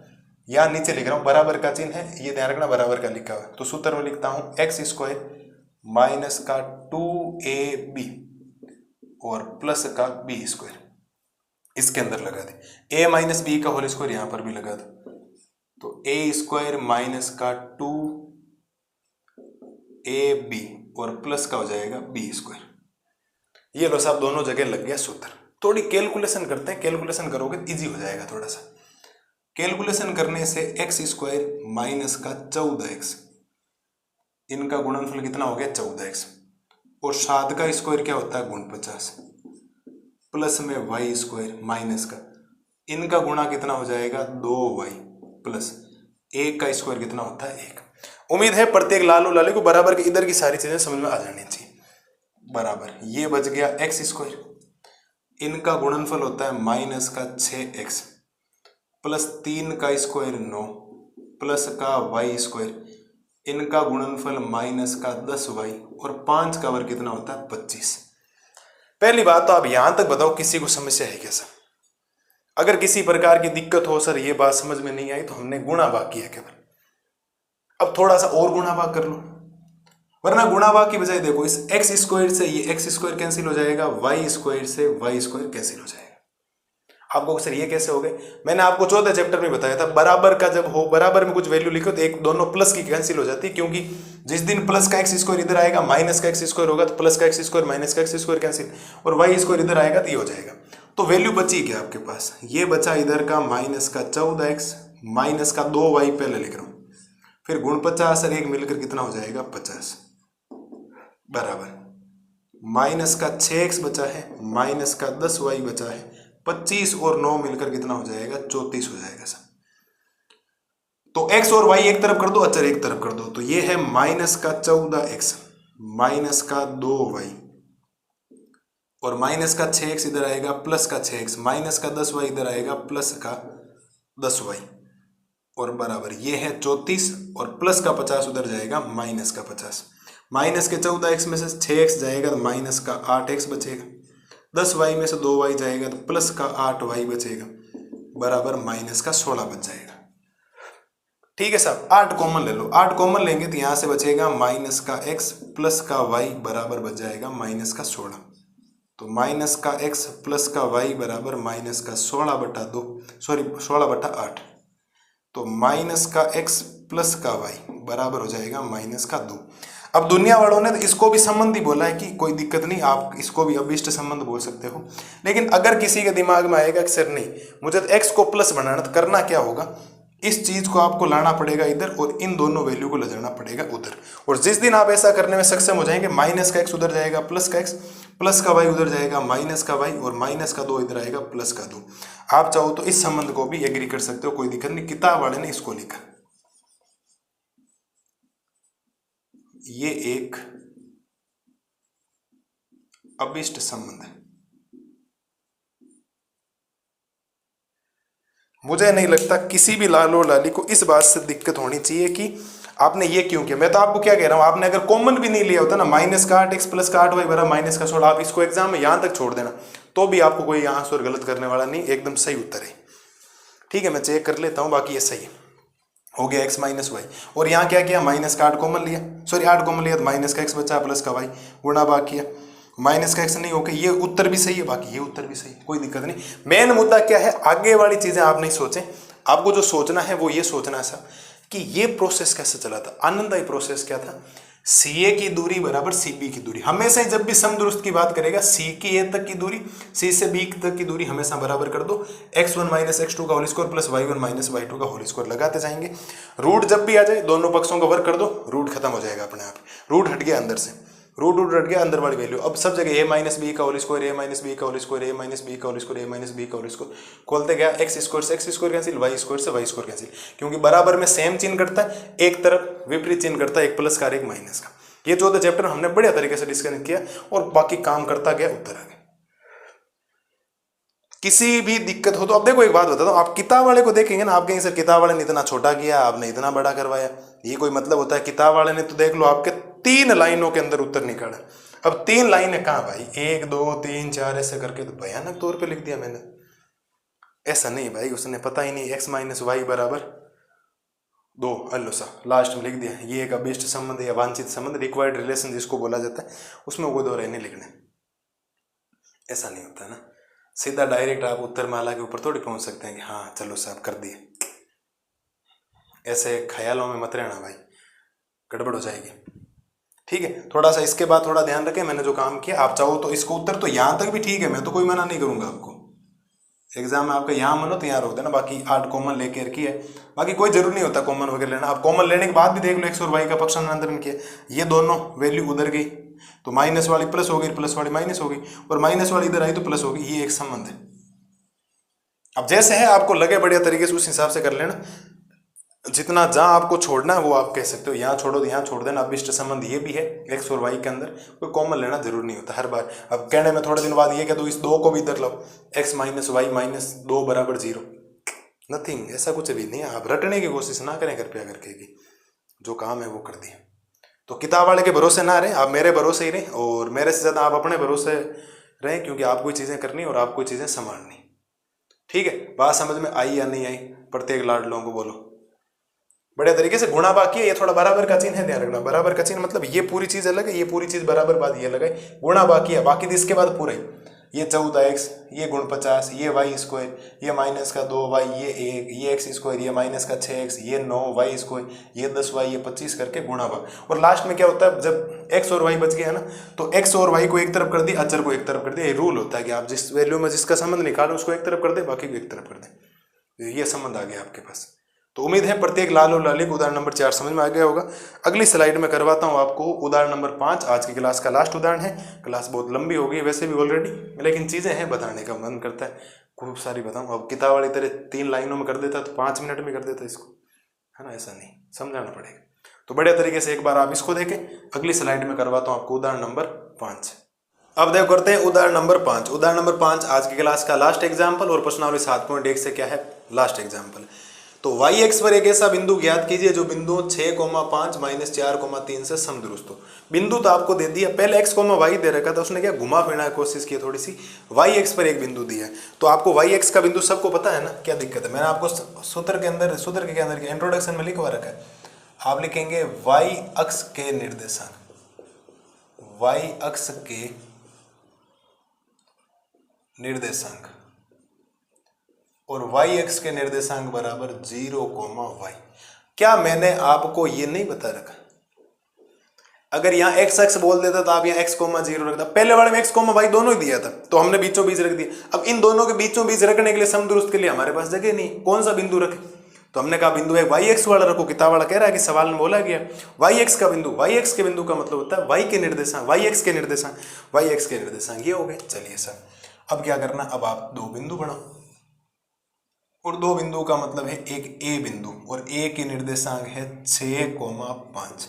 यहां नीचे लिख रहा हूं, बराबर का चिन्ह है, ये ध्यान रखना, बराबर का लिखा हुआ है। तो सूत्र में लिखता हूं x स्क्वायर माइनस का 2ab और प्लस का बी स्क्वायर, इसके अंदर लगा दे, a माइनस बी का होल स्क्वायर यहां पर भी लगा दो, तो ए स्क्वायर माइनस का 2ab और प्लस का हो जाएगा बी स्क्वायर। ये लो साहब दोनों जगह लग गया सूत्र। थोड़ी कैलकुलेशन करते हैं, कैलकुलेशन करोगे तो इजी हो जाएगा थोड़ा सा। कैलकुलेशन करने से एक्स स्क्वायर माइनस का 14x, इनका गुणनफल कितना हो गया 14x, और 7 का स्क्वायर क्या होता है गुण 50, प्लस में वाई स्क्वायर माइनस का, इनका गुणा कितना हो जाएगा 2y, प्लस 1 का स्क्वायर कितना होता है 1। उम्मीद है प्रत्येक लालू लाली को बराबर के इधर की सारी चीजें समझ में आ जानी चाहिए। बराबर ये बच गया एक्स स्क्वायर, इनका गुणनफल होता है माइनस का 6x, प्लस 3 का स्क्वायर 9, प्लस का वाई स्क्वायर, इनका गुणनफल माइनस का 10y, और 5 का वर्ग कितना होता है 25। पहली बात तो आप यहां तक बताओ किसी को समस्या है क्या सर? अगर किसी प्रकार की दिक्कत हो सर ये बात समझ में नहीं आई तो हमने गुणा भाग किया केवल, अब थोड़ा सा और गुणा भाग कर लो, वरना गुणा भाग की बजाय देखो इस एक्स स्क्वायर से ये एक्स स्क्वायर कैंसिल हो जाएगा, वाई स्क्वायर से वाई स्क्वायर कैंसिल हो जाएगा। आपको सर ये कैसे हो गए? मैंने आपको 14 चैप्टर में बताया था बराबर का जब हो बराबर में कुछ वैल्यू लिखो तो एक दोनों प्लस की कैंसिल हो जाती है, क्योंकि जिस दिन प्लस का एक्स स्क्वायर इधर आएगा माइनस का एक्स स्क्वायर होगा तो प्लस का एक्स स्क्वायर माइनस का एक्स स्क्वायर कैंसिल, और वाई स्क्वायर इधर आएगा तो ये हो जाएगा। तो वैल्यू बची क्या आपके पास? ये बचा इधर का माइनस का 14x माइनस का 2y पहले लिख रहा हूं, फिर गुण 50 और एक मिलकर कितना हो जाएगा 50, बराबर माइनस का 6x बचा है माइनस का 10y बचा है, 25 और 9 मिलकर कितना हो जाएगा 34 हो जाएगा सर। तो x और y एक तरफ कर दो, अचर एक तरफ कर दो, तो ये है माइनस का 14x माइनस का 2y, और माइनस का 6x इधर आएगा प्लस का 6x, माइनस का 10y इधर आएगा प्लस का 10y, और बराबर ये है 34, और प्लस का 50 उधर जाएगा माइनस का 50। माइनस के 14x में से 6x जाएगा तो माइनस का 8x बचेगा, 10y में से 2y जाएगा तो प्लस का 8y बचेगा, बराबर माइनस का 16 बच जाएगा। ठीक है साहब, 8 कॉमन ले लो, 8 कॉमन लेंगे तो यहां से बचेगा माइनस का x प्लस का y बराबर बच जाएगा माइनस का 16। तो माइनस का x प्लस का y बराबर माइनस का 16/8। तो माइनस का x प्लस का y बराबर हो जाएगा माइनस का 2। अब दुनिया वालों ने तो इसको भी संबंधी बोला है कि कोई दिक्कत नहीं, आप इसको भी अभिष्ट संबंध बोल सकते हो, लेकिन अगर किसी के दिमाग में आएगा कि सर नहीं मुझे तो x को प्लस बनाना, तो करना क्या होगा, इस चीज को आपको लाना पड़ेगा इधर और इन दोनों वैल्यू को ले जाना पड़ेगा उधर। और जिस दिन आप ऐसा करने में सक्षम हो जाएंगे, माइनस का x उधर जाएगा प्लस का x, प्लस का y उधर जाएगा माइनस का y, और माइनस का 2 इधर आएगा प्लस का 2। आप चाहो तो इस संबंध को भी एग्री कर सकते हो, कोई दिक्कत नहीं, किताब वाले ने इसको लिखा। ये एक अभिष्ट संबंध है। मुझे नहीं लगता किसी भी लालो लाली को इस बात से दिक्कत होनी चाहिए कि आपने ये क्यों किया। मैं तो आपको क्या कह रहा हूं, आपने अगर कॉमन भी नहीं लिया होता ना, माइनस का 8x प्लस का 8y बराबर माइनस का 16, आप इसको एग्जाम में यहां तक छोड़ देना तो भी आपको कोई आंसर गलत करने वाला नहीं, एकदम सही उत्तर है। ठीक है, मैं चेक कर लेता हूं, बाकी ये सही हो गया x माइनस वाई, और यहाँ क्या किया माइनस का 8 कॉमन लिया, सॉरी 8 कॉमन लिया तो माइनस का x बचा प्लस का y, गुणा भाग किया, माइनस का x नहीं होके ये उत्तर भी सही है, बाकी ये उत्तर भी सही है, कोई दिक्कत नहीं। मेन मुद्दा क्या है, आगे वाली चीजें आप नहीं सोचें, आपको जो सोचना है वो ये सोचना है सर कि ये प्रोसेस कैसे चला था। आनंददायी प्रोसेस क्या था, CA की दूरी बराबर CB की दूरी। हमेशा जब भी समदुरुस्त की बात करेगा C की A तक की दूरी, C से B तक की दूरी हमेशा बराबर कर दो, x1 माइनस x2 का whole square plus y1 minus y2 का होल स्क्वायर लगाते जाएंगे। रूट जब भी आ जाए दोनों पक्षों का वर्ग कर दो, रूट खत्म हो जाएगा अपने आप, रूट हट गया अंदर से, रूट हट गया अंदर वाली वैल्यू। अब सब जगह a माइनस बी का whole square, a minus B का whole square, a minus B का whole square, a minus B का होल स्क्वायर, खोलते गया x स्क्वायर से x square cancel, y square से y स्क्वायर कैंसिल, क्योंकि बराबर में सेम चिन्ह करता है, एक तरफ विपरीत चिन्ह करता है, एक प्लस का एक माइनस का। ये 14 चैप्टर हमने बढ़िया तरीके से डिस्कस किया और बाकी काम करता गया, उत्तर आ गया। किसी भी दिक्कत हो तो अब देखो एक बात बताता हूं, आप किताब वाले को देखेंगे ना, आप कहेंगे सर किताब वाले ने इतना छोटा किया, आपने इतना बड़ा करवाया, ये कोई मतलब होता है? किताब वाले ने तो देख लो आपके 3 लाइनों के अंदर उत्तर निकाला। अब 3 लाइनें कहां भाई, 1 2 3 4 ऐसे करके तो भयानक तौर पे लिख दिया मैंने। ऐसा नहीं भाई, उसने पता ही नहीं x माइनस वाई बराबर 2, अल्लो सा लास्ट में लिख दिया। ये एक अभिष्ट संबंध या वांछित संबंध, रिक्वायर्ड रिलेशन जिसको बोला जाता है, उसमें वो 2 रहने लिखने। ऐसा नहीं होता ना, सीधा डायरेक्ट आप उत्तर माला के ऊपर थोड़ी पहुंच सकते हैं कि हाँ चलो साहब कर दिए। ऐसे ख्यालों में मत रहना भाई, गड़बड़ हो जाएगी। ठीक है, थोड़ा सा इसके बाद थोड़ा ध्यान रखें, मैंने जो काम किया आप चाहो तो इसको उत्तर तो यहाँ तक भी ठीक है, मैं तो कोई मना नहीं करूंगा आपको, एग्जाम में आपका यहाँ मन हो तो यहाँ रोक देना, बाकी 8 कॉमन लेके रखी है, बाकी कोई जरूर नहीं होता कॉमन वगैरह लेना। आप कॉमन लेने के बाद भी देख लो एक्स और वाई का पक्षांतरण किया, ये दोनों वैल्यू उधर गई तो माइनस वाली प्लस हो गई, प्लस वाली माइनस हो गई, और माइनस वाली इधर आई तो प्लस हो गई, ये एक संबंध है। अब जैसे है आपको लगे बढ़िया तरीके से उस हिसाब से कर लेना, जितना जहां आपको छोड़ना है वो आप कह सकते हो, यहाँ छोड़ो तो यहाँ छोड़ देना। अब इष्ट संबंध ये भी है एक्स और वाई के अंदर, कोई कॉमन लेना जरूर नहीं होता हर बार। अब कहने में थोड़े दिन बाद ये कह दो इस 2 को भी इधर लाओ, एक्स माइनस वाई माइनस 2 बराबर 0, नथिंग, ऐसा कुछ भी नहीं है। आप रटने की कोशिश ना करें कृपया करके, कि जो काम है वो कर दिए। तो किताब वाले के भरोसे ना रहें, आप मेरे भरोसे ही रहें, और मेरे से ज़्यादा आप अपने भरोसे रहें, क्योंकि आपको चीज़ें करनी और आपको चीज़ें संभालनी। ठीक है, बात समझ में आई या नहीं आई? प्रत्येक लाडलों को बोलो बढ़िया तरीके से। गुणा बाकी है, ये थोड़ा बराबर का चिन्ह है, ध्यान रखना। बराबर का चिन्ह मतलब ये पूरी चीज अलग है, ये पूरी चीज बराबर बाद ये अलग है, गुणा बाकी है, बाकी इसके बाद पूरा ही। ये 14x, ये गुण 50, ये वाई स्क्वायर, ये माइनस का 2y, ये 1, ये एक्स स्क्वायर, ये माइनस का 6x, ये 9y स्क्वायर, ये 10y, ये 25 करके गुणा भाग। और लास्ट में क्या होता है, जब x और y बच गया है ना, तो x और y को एक तरफ कर दिया, अचर को एक तरफ कर दिया। ये रूल होता है कि आप जिस वैल्यू में जिसका संबंध निकालो उसको एक तरफ कर दे, बाकी को एक तरफ कर दे। ये संबंध आ गया आपके पास। तो उम्मीद है प्रत्येक लाल और लाली को उदाहरण नंबर 4 समझ में आ गया होगा। अगली स्लाइड में करवाता हूँ आपको उदाहरण नंबर 5। आज की क्लास का लास्ट उदाहरण है। क्लास बहुत लंबी हो गई वैसे भी ऑलरेडी, लेकिन चीज़ें हैं बताने का मन करता है, खूब सारी बताऊँ। अब किताब वाली तरह 3 लाइनों में कर देता तो 5 मिनट में कर देता इसको, है ना, ऐसा नहीं, समझाना पड़ेगा। तो बढ़िया तरीके से एक बार आप इसको देखें। अगली स्लाइड में करवाता हूँ आपको उदाहरण नंबर 5। अब देखो करते हैं उदाहरण नंबर 5। उदाहरण नंबर 5 आज की क्लास का लास्ट एग्जाम्पल, और प्रश्नावली 7.1 से क्या है लास्ट एग्जाम्पल। तो वाई एक्स पर एक ऐसा बिंदु ज्ञात कीजिए जो बिंदु 6,5 माइनस 4,3 से समदुरुस्त हो। बिंदु तो आपको दे दिया, पहले एक्स कोमा वाई दे रखा था, उसने क्या घुमा फिरना कोशिश की थोड़ी सी। वाई एक्स पर एक बिंदु दिया है, तो आपको वाई एक्स का बिंदु सबको पता है ना, क्या दिक्कत है। मैंने आपको सूत्र के अंदर इंट्रोडक्शन में लिखवा रखा है। आप लिखेंगे वाई अक्ष के निर्देशांक, वाई अक्ष के निर्देशांक, और y एक्स के निर्देशांक बराबर 0,y। क्या मैंने आपको ये नहीं बता रखा? अगर यहाँ x अक्ष बोल देता तो आप यहाँ x,0 रखता। पहले वाले में x,y दोनों ही दिया था, तो हमने बीचों बीच रख दिया। अब इन दोनों के बीचों बीच रखने के लिए समदुरुस्त के लिए हमारे पास जगह नहीं, कौन सा बिंदु रखे? तो हमने कहा बिंदु है y एक्स वाला रखो। किताब वाला कह रहा है कि सवाल में बोला गया y एक्स का बिंदु, y एक्स के बिंदु का मतलब होता है y के निर्देशांक, y एक्स के निर्देशांक, y एक्स के निर्देशांक ये हो गए। चलिए सर, अब क्या करना, अब आप 2 बिंदु बनाओ, और 2 बिंदु का मतलब है एक ए बिंदु, और ए के निर्देशांक है 6,5,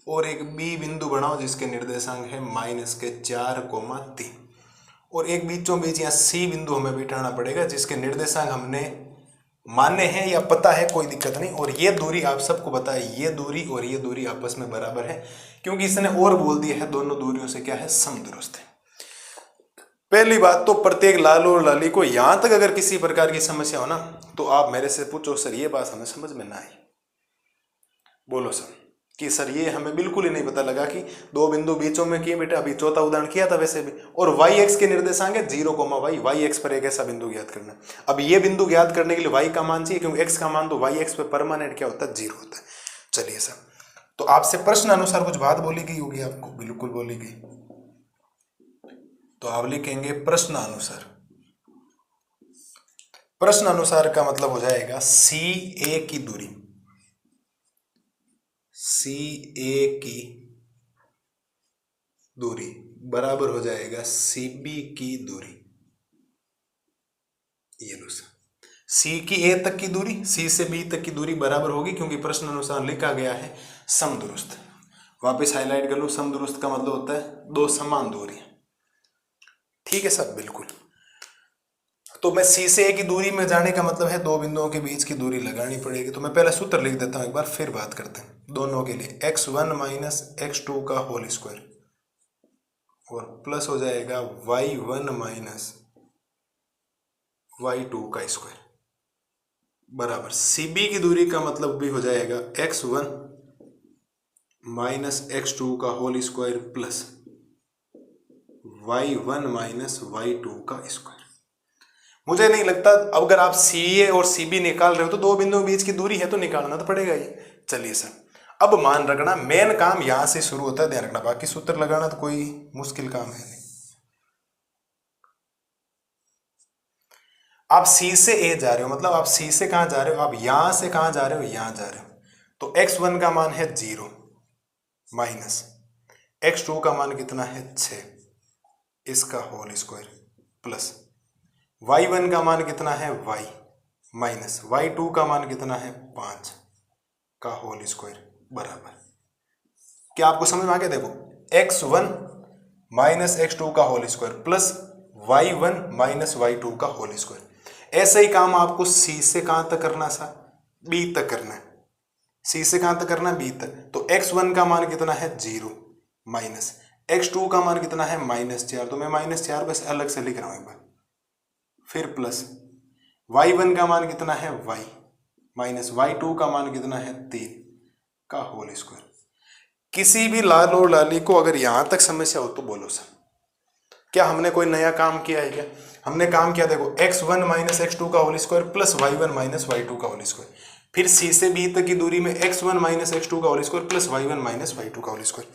और एक बी बिंदु बनाओ जिसके निर्देशांक है -4,3, और एक बीचों बीच यहाँ सी बिंदु हमें बिठाना पड़ेगा जिसके निर्देशांक हमने माने हैं या पता है, कोई दिक्कत नहीं। और ये दूरी आप सबको पता है, ये दूरी और ये दूरी आपस में बराबर है, क्योंकि इसने और बोल दिया है दोनों दूरियों से क्या है, समदुरुस्त है। पहली बात तो प्रत्येक लाल और लाली को यहां तक अगर किसी प्रकार की समस्या हो ना, तो आप मेरे से पूछो सर ये बात हमें समझ में ना आई, बोलो सर कि सर ये हमें बिल्कुल ही नहीं पता लगा कि 2 बिंदु बीचों में किए बेटा। अभी चौथा उदाहरण किया था वैसे भी, और y एक्स के निर्देशांक है 0,y, y एक्स पर एक ऐसा बिंदु ज्ञात करना। अब ये बिंदु ज्ञात करने के लिए y का मान चाहिए, क्योंकि x का मान तो y एक्स पे परमानेंट क्या होता है, 0 होता है। चलिए सर, तो आपसे प्रश्न अनुसार कुछ बात बोली गई होगी, आपको बिल्कुल बोली गई, तो आप लिखेंगे प्रश्न अनुसार। प्रश्न अनुसार का मतलब हो जाएगा सी ए की दूरी, सी ए की दूरी बराबर हो जाएगा सी बी की दूरी। ये लो सर, सी की ए तक की दूरी, सी से बी तक की दूरी बराबर होगी, क्योंकि प्रश्न अनुसार लिखा गया है समदुरुस्त। वापस हाईलाइट कर लो, समदुरुस्त का मतलब होता है 2 समान दूरी। ठीक है सर, बिल्कुल। तो मैं सी से ए की दूरी में जाने का मतलब है 2 बिंदुओं के बीच की दूरी लगानी पड़ेगी। तो मैं पहले सूत्र लिख देता हूं, एक बार फिर बात करते हैं दोनों के लिए। x1 माइनस x2 का होल स्क्वायर, और प्लस हो जाएगा y1 माइनस y2 का स्क्वायर, बराबर CB की दूरी का मतलब भी हो जाएगा x1 माइनस x2 का whole square plus y1 minus y2 का स्क्वायर। मुझे नहीं लगता, अब अगर आप सी ए और सी बी निकाल रहे हो तो दो बिंदुओं के बीच की दूरी है तो निकालना तो पड़ेगा ही। चलिए सर, अब मान रखना मेन काम यहां से शुरू होता है, ध्यान रखना, बाकी सूत्र लगाना तो कोई मुश्किल काम है नहीं। आप सी से ए जा रहे हो, मतलब आप सी से कहां जा रहे हो, आप यहां से कहां जा रहे हो, यहां जा रहे हो, तो x1 का मान है 0 माइनस x2 का मान कितना है 6, इसका होल स्क्वायर प्लस y1 का मान कितना है y माइनस y2 का मान कितना है 5 का होल स्क्वायर बराबर। क्या आपको समझ में आ गया? देखो x1 माइनस x2 का whole square plus y1 minus y2 का होल स्क्वायर। ऐसा ही काम आपको c से कहां तक करना था, b तक करना है। c से कहां तक करना है, b तक। तो x1 का मान कितना है 0 माइनस x2 का मान कितना है -4, तो मैं -4 को अलग से लिख रहा हूं एक बार, फिर प्लस y1 का मान कितना है y माइनस y2 का मान कितना है 3 का होल स्क्वायर। किसी भी लाल और लाली को अगर यहां तक समस्या हो तो बोलो सर, क्या हमने कोई नया काम किया है क्या? हमने काम किया, देखो x1 माइनस x2 का whole square plus y1 minus y2 का होल स्क्वायर, फिर c से b तक की दूरी में x1 माइनस x2 का whole square plus y1 minus y2 का होल स्क्वायर।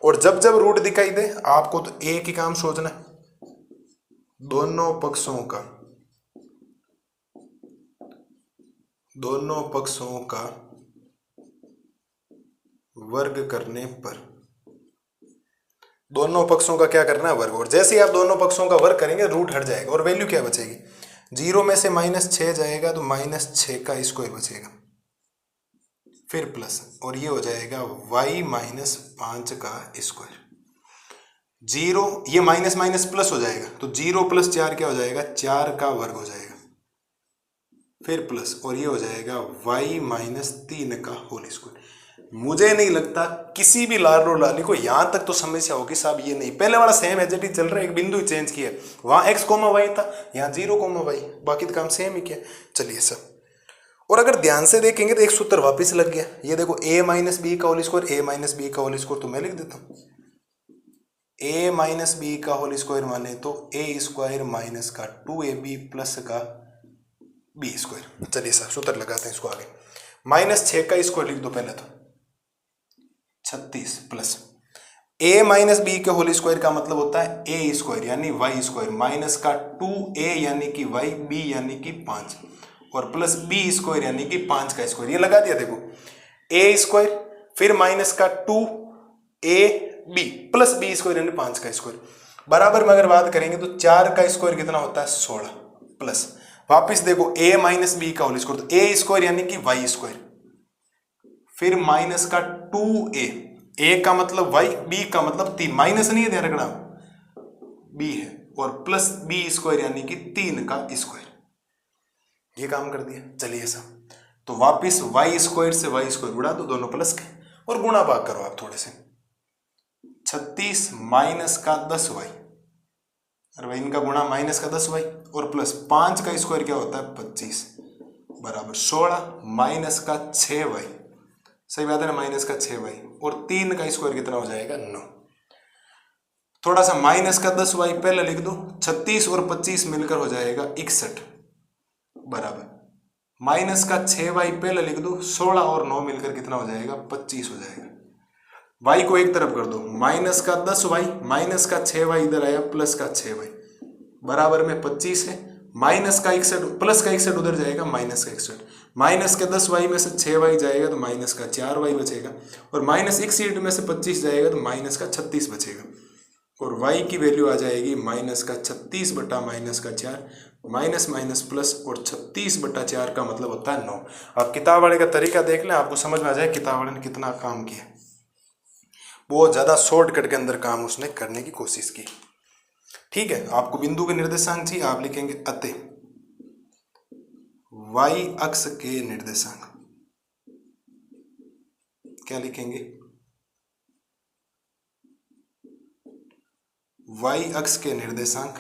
और जब जब रूट दिखाई दे आपको तो एक ही काम सोचना है, दोनों पक्षों का वर्ग करने पर, दोनों पक्षों का क्या करना है, वर्ग। और जैसे ही आप दोनों पक्षों का वर्ग करेंगे रूट हट जाएगा और वैल्यू क्या बचेगी, 0 में से -6 जाएगा तो -6 का स्क्वायर बचेगा, फिर प्लस, और ये हो जाएगा y माइनस 5 का स्क्वायर। 0 ये माइनस माइनस प्लस हो जाएगा तो 0 प्लस 4 क्या हो जाएगा, 4 का वर्ग हो जाएगा, फिर प्लस, और ये हो जाएगा y माइनस 3 का होल स्क्वायर। मुझे नहीं लगता किसी भी लाल और लाली को यहां तक तो समस्या होगी साहब, ये नहीं, पहले वाला सेम एज इट इज चल रहा है, एक बिंदु चेंज किया, वहां x, y था, यहाँ 0, y, बाकी तो काम सेम ही किया। चलिए सर, और अगर ध्यान से देखेंगे तो एक सूत्र वापस लग गया, ये देखो a माइनस बी का whole square, a minus B का होल स्क्वायर, तो मैं लिख देता हूँ a माइनस बी का होल स्क्वायर माने तो a स्क्वायर माइनस का 2ab प्लस का b स्क्वायर। चलिए सर सूत्र लगाते हैं इसको आगे, -6 का स्क्वायर लिख दो पहले तो 36 प्लस a माइनस बी के होल स्क्वायर का मतलब होता है a स्क्वायर यानी y स्क्वायर माइनस का 2a यानी कि y, b यानी कि 5 और प्लस b स्क्वायर यानी कि 5 का स्क्वायर। ये लगा दिया, देखो a स्क्वायर फिर माइनस का 2ab प्लस b स्क्वायर यानी 5 का स्क्वायर बराबर में अगर बात करेंगे तो 4 का स्क्वायर कितना होता है 16 प्लस वापिस देखो a माइनस बी का होल स्क्वायर, तो a स्क्वायर यानी कि y स्क्वायर फिर माइनस का 2a, a का मतलब y, b का मतलब 3, माइनस नहीं है ध्यान रखना, b है, और प्लस b स्क्वायर यानी कि 3 का स्क्वायर। ये काम कर दिया। चलिए सब, तो वापिस y स्क्वायर से y स्क्वायर उड़ा दो, दोनों प्लस के, और गुणा भाग करो आप थोड़े से, 36 माइनस का 10y, और इनका गुणा माइनस का 10y और प्लस 5 का स्क्वायर क्या होता है 25 बराबर 16 माइनस का 6y, सही बात है ना, माइनस का 6y और 3 का स्क्वायर कितना हो जाएगा 9। थोड़ा सा माइनस का 10y पहले लिख दो, 36 और 25 मिलकर हो जाएगा 61 बराबर माइनस का 6y पहले लिख दो, 16 और 9 मिलकर कितना हो जाएगा 25 हो जाएगा। y को एक तरफ कर दो, माइनस का 10y माइनस का 6y इधर आया प्लस का 6y बराबर में 25 है, माइनस का 61 प्लस का 61 उधर जाएगा माइनस का 61, माइनस के 10y में से 6y जाएगा तो माइनस का 4y बचेगा, और माइनस 61 में से 25 जाएगा तो माइनस का 36 बचेगा, और y की वैल्यू आ जाएगी माइनस का 36 बटा माइनस का 4, माइनस माइनस प्लस, और 36 बटा 4 का मतलब होता है 9। आप किताब वाले का तरीका देख लें, आपको समझ में आ जाए किताब वाले ने कितना काम किया, बहुत ज़्यादा शॉर्टकट के अंदर काम उसने करने की कोशिश की। ठीक है, आपको बिंदु के निर्देशांक चाहिए, आप लिखेंगे अतः y अक्ष के निर्देशांक, क्या लिखेंगे, y अक्ष के निर्देशांक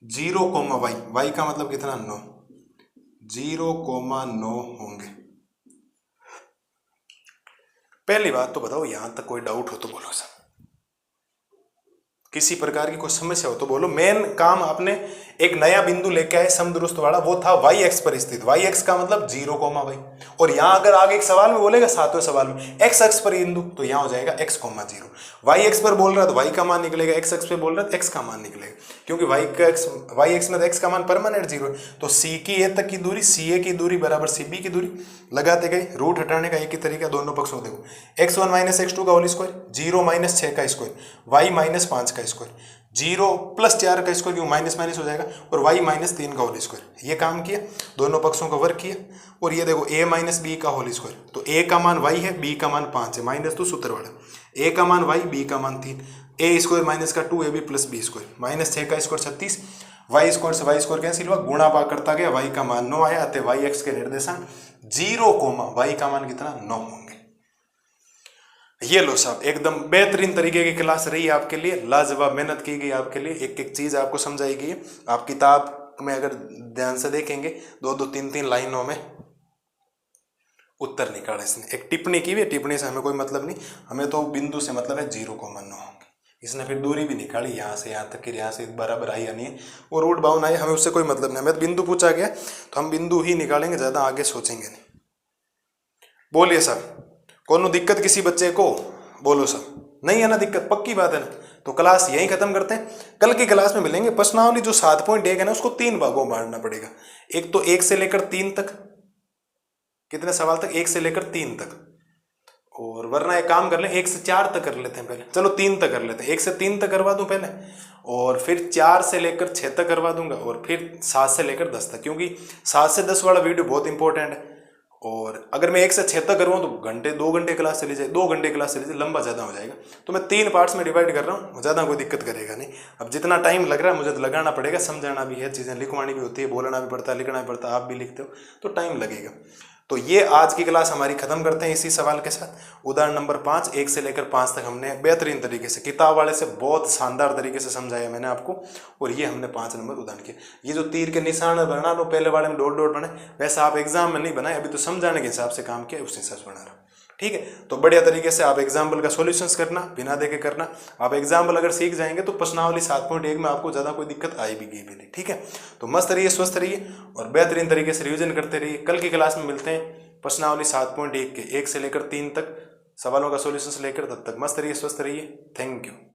0, y, y का मतलब कितना 9, 0,9 होंगे। पहली बात तो बताओ, यहां तक कोई डाउट हो तो बोलो सर, किसी प्रकार की कोई समस्या हो तो बोलो। मेन काम आपने एक नया बिंदु लेके आए समदुरुस्त वाला, वो था वाई एक्स पर स्थित। वाई एक्स का मतलब 0, वाई। और यहाँ अगर आगे एक सवाल में बोलेगा 7वें सवाल में एक्स अक्ष पर बिंदु, तो यहाँ हो जाएगा x, 0। वाई एक्स पर बोल रहा है तो वाई का मान निकलेगा, एक्स अक्ष पर बोल रहा है तो एक्स का मान निकलेगा, क्योंकि वाई एक्स में तो एक्स का मान परमानेंट 0 है। तो सी की ए तक की दूरी, सी ए की दूरी बराबर सी बी की दूरी लगाते गए। रूट हटाने का एक ही तरीका, दोनों पक्षों को देखो, x1 माइनस x2 का होल स्क्वायर, 0 माइनस 6 का स्क्वायर, वाई माइनस 5 का स्क्वायर, 0 प्लस 4 का स्क्वायर, क्यों माइनस माइनस हो जाएगा, और वाई माइनस 3 का होल स्क्वायर। ये काम किया, दोनों पक्षों का वर्क किया। और ये देखो a माइनस बी का होल स्क्वायर, तो a का मान y है, b का मान 5 है, माइनस तो सूत्र वाला, a का मान y, b का मान 3, a स्क्वायर माइनस का 2ab plus b square, minus 6 का स्क्वायर 36, वाई स्क्वायर से वाई स्क्वायर कैंसिल हुआ, गुणा भाग करता गया, y का मान 9 आया, अतः वाई एक्स के निर्देशांक 0, y का मान कितना 9 होंगे। ये लो साहब, एकदम बेहतरीन तरीके की क्लास रही आपके लिए, लाजवाब मेहनत की गई आपके लिए, एक एक चीज आपको समझाई गई है। आप किताब में अगर ध्यान से देखेंगे 2-2, 3-3 लाइनों में उत्तर निकाला इसने। एक टिप्पणी की हुई, टिप्पणी से हमें कोई मतलब नहीं, हमें तो बिंदु से मतलब है 0, 9 होंगे। इसने फिर दूरी भी निकाली, यहाँ से यहाँ तक की, यहाँ से बराबर आई या नहीं है, वो रूट बाउंड आई, हमें उससे कोई मतलब नहीं। हमें तो बिंदु पूछा गया तो हम बिंदु ही निकालेंगे, ज्यादा आगे सोचेंगे नहीं। बोलिए साहब, कोनो दिक्कत किसी बच्चे को? बोलो सब, नहीं है ना दिक्कत, पक्की बात है ना। तो क्लास यहीं खत्म करते हैं, कल की क्लास में मिलेंगे। प्रश्नावली जो 7.1 है ना, उसको 3 भागों में बांटना पड़ेगा। एक तो 1 से लेकर 3 तक, कितने सवाल तक, 1 से लेकर 3 तक, और वरना एक काम कर लें 1 से 4 तक कर लेते हैं पहले, चलो 3 तक कर लेते हैं, 1 से 3 तक करवा दूं पहले, और फिर 4 से लेकर 6 तक करवा दूंगा, और फिर 7 से लेकर 10 तक, क्योंकि 7 से 10 वाला वीडियो बहुत इंपॉर्टेंट है। और अगर मैं 1 से 6 तक करवाऊँ तो घंटे 2 घंटे क्लास चली जाए, 2 घंटे क्लास चली जाए, लंबा ज़्यादा हो जाएगा। तो मैं 3 पार्ट्स में डिवाइड कर रहा हूँ, ज़्यादा कोई दिक्कत करेगा नहीं। अब जितना टाइम लग रहा है मुझे तो लगाना पड़ेगा, समझाना भी है, चीज़ें लिखवानी भी होती है, बोलना भी पड़ता है, लिखना भी पड़ता है, आप भी लिखते हो तो टाइम लगेगा। तो ये आज की क्लास हमारी खत्म करते हैं इसी सवाल के साथ। उदाहरण नंबर 5, 1 से लेकर 5 तक हमने बेहतरीन तरीके से, किताब वाले से बहुत शानदार तरीके से समझाया मैंने आपको, और ये हमने 5 नंबर उदाहरण किया। ये जो तीर के निशान बना लो, पहले वाले में डॉट डॉट बने, वैसा आप एग्जाम में नहीं बनाए, अभी तो समझाने के हिसाब से काम किया, उस हिसाब से बना रहा। ठीक है, तो बढ़िया तरीके से आप एग्जाम्पल का सॉल्यूशंस करना, बिना देखे करना। आप एग्जाम्पल अगर सीख जाएंगे तो प्रश्नावली 7.1 में आपको ज़्यादा कोई दिक्कत आएगी भी नहीं। ठीक है, तो मस्त रहिए, स्वस्थ रहिए, और बेहतरीन तरीके से रिविजन करते रहिए। कल की क्लास में मिलते हैं प्रश्नावली 7.1 के 1 से लेकर 3 तक सवालों का सॉल्यूशंस लेकर। तब तक मस्त रहिए, स्वस्थ रहिए। Thank you.